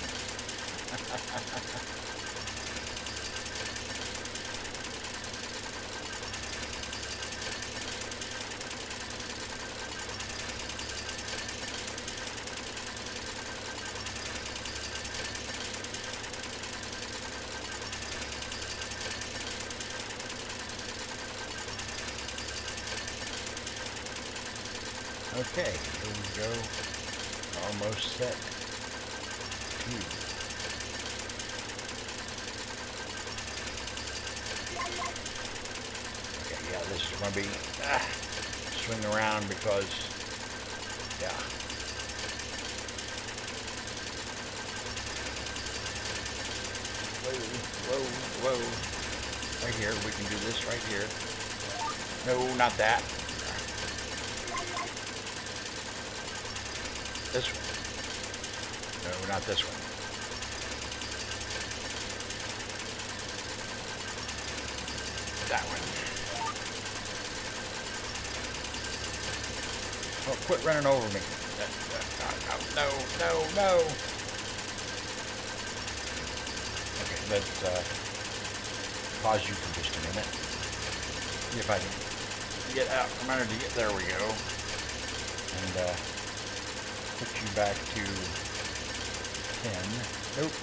Okay, here we go. Almost set. 2. Okay, yeah, this is going to be swing around because, yeah. Whoa, whoa, whoa. Right here, we can do this right here. No, not that. This one. No, not this one. That one. Oh, quit running over me. No, no, no. Okay, let's pause you for just a minute. See if I can get out from underneath it. There we go. And put you back to 10. Nope.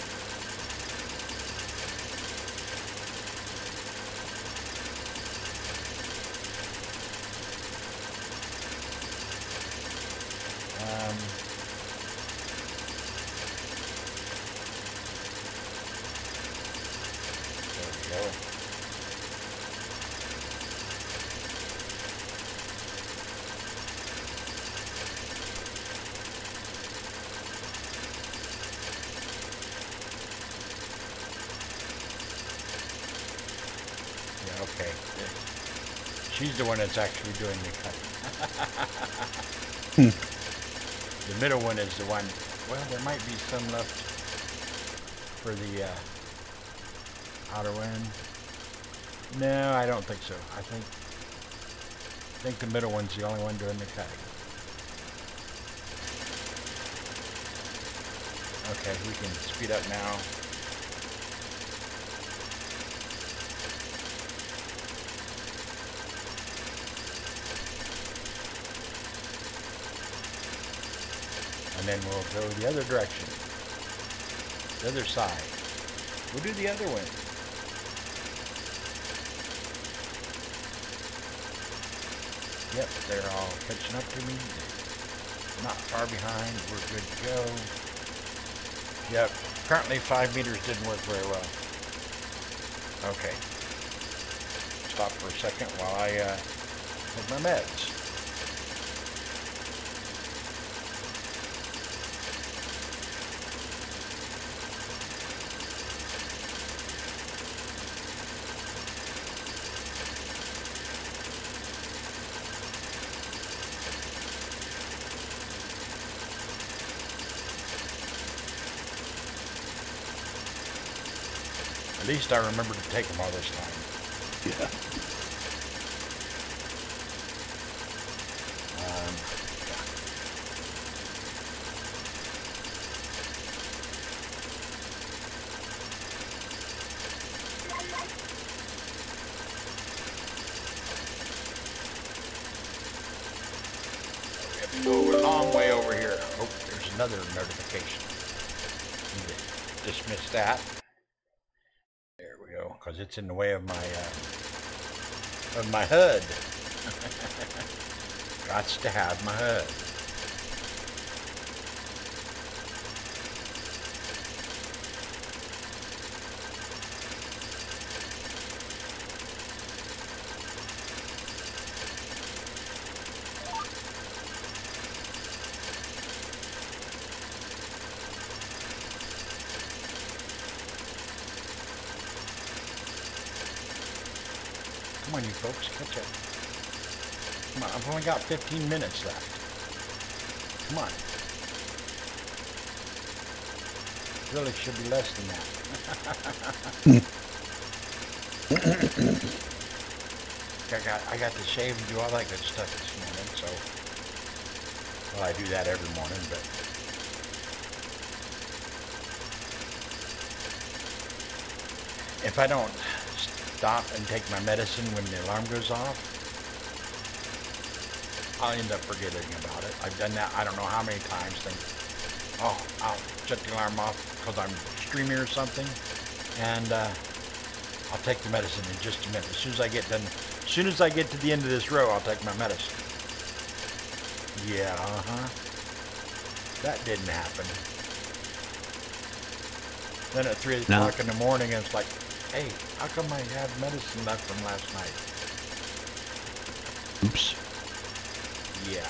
There we go. Okay, she's the one that's actually doing the cutting. The middle one is the one, well, there might be some left for the outer one. No, I don't think so. I think the middle one's the only one doing the cutting. Okay, we can speed up now. And then we'll go the other direction, the other side. We'll do the other one. Yep, they're all catching up to me. Not far behind. We're good to go. Yep, currently 5 meters didn't work very well. Okay. Stop for a second while I take my meds. At least I remember to take them all this time. Yeah. Oh, we're a long way over here. Oh, there's another notification. Need to dismiss that. There we go, because it's in the way of my HUD. Gots to have my HUD. Come on, you folks, catch up. Come on, I've only got 15 minutes left. Come on. Really should be less than that. I got to shave and do all that good stuff this morning, so well, I do that every morning, but if I don't stop and take my medicine when the alarm goes off, I'll end up forgetting about it. I've done that I don't know how many times. Think, oh, I'll shut the alarm off because I'm streaming or something, and I'll take the medicine in just a minute. As soon as I get done, as soon as I get to the end of this row, I'll take my medicine. Yeah, that didn't happen. Then at 3 o'clock in the morning, it's like, hey, how come I have medicine left from last night? Oops. Yeah.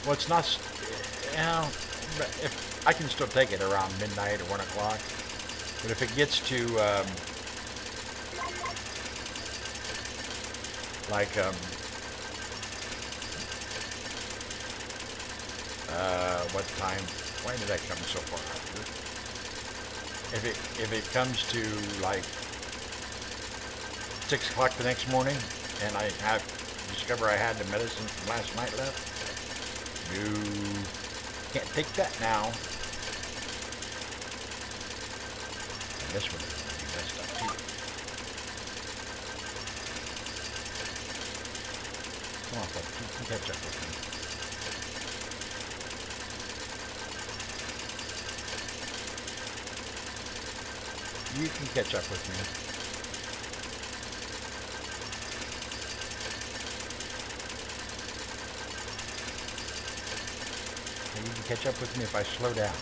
Well, it's not, you know, if I can still take it around midnight or 1 o'clock, but if it gets to, what time? Why did I come so far out here? If it comes to like 6 o'clock the next morning, and I discover I had the medicine from last night left, no, can't take that now. And this one is going to be messed up too. Come on, folks, you can catch up with me. You can catch up with me. And you can catch up with me if I slow down.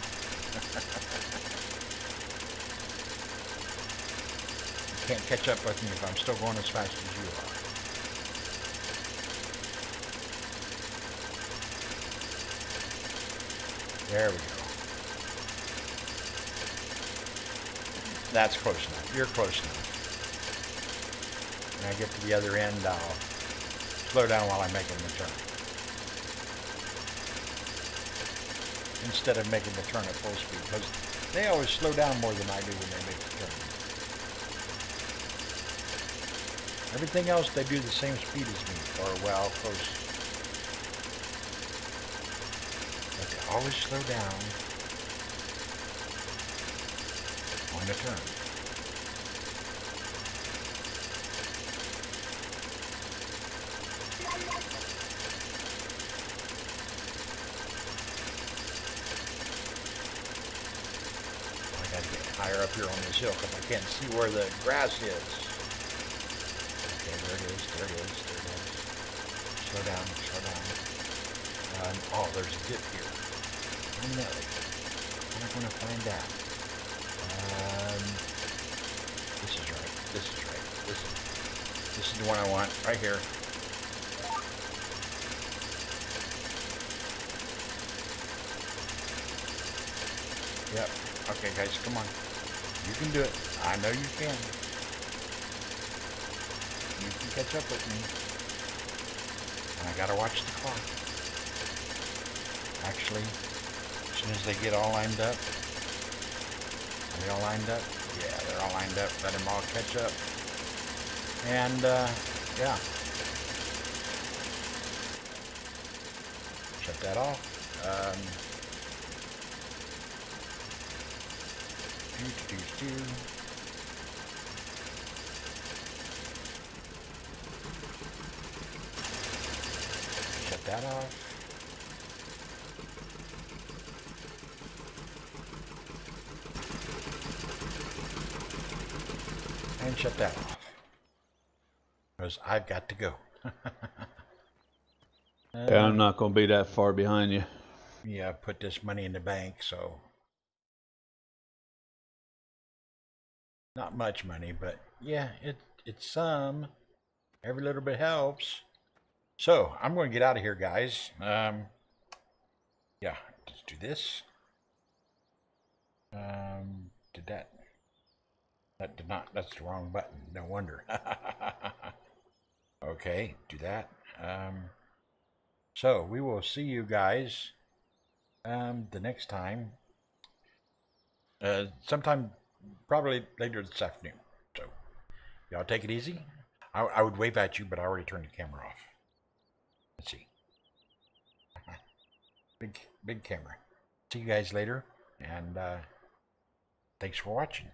You can't catch up with me if I'm still going as fast as you are. There we go. That's close enough. You're close enough. When I get to the other end, I'll slow down while I'm making the turn. Instead of making the turn at full speed, because they always slow down more than I do when they make the turn. Everything else, they do the same speed as me, or well, close. But they always slow down on the turn. I gotta get higher up here on this hill because I can't see where the grass is. Okay, there it is, there it is, there it is. Slow down, slow down. Oh, there's a dip here. Oh, Nelly. How am I going to find that? This is right. This is right. This is the one I want. Right here. Yep. Okay, guys, come on. You can do it. I know you can. You can catch up with me. And I gotta watch the clock. Actually, as soon as they get all lined up. Are they all lined up? Yeah, they're all lined up. Let them all catch up. And, yeah. Shut that off. Shut that that off. And shut that off. Because I've got to go. Yeah, I'm not going to be that far behind you. Yeah, put this money in the bank, so not much money, but yeah, it's some. Every little bit helps. So I'm going to get out of here, guys. Yeah, let's do this. Did that? That did not. That's the wrong button. No wonder. Okay, do that. So we will see you guys the next time. Sometime probably later this afternoon. So y'all take it easy. I would wave at you, but I already turned the camera off. Let's see. Big camera. See you guys later, and thanks for watching.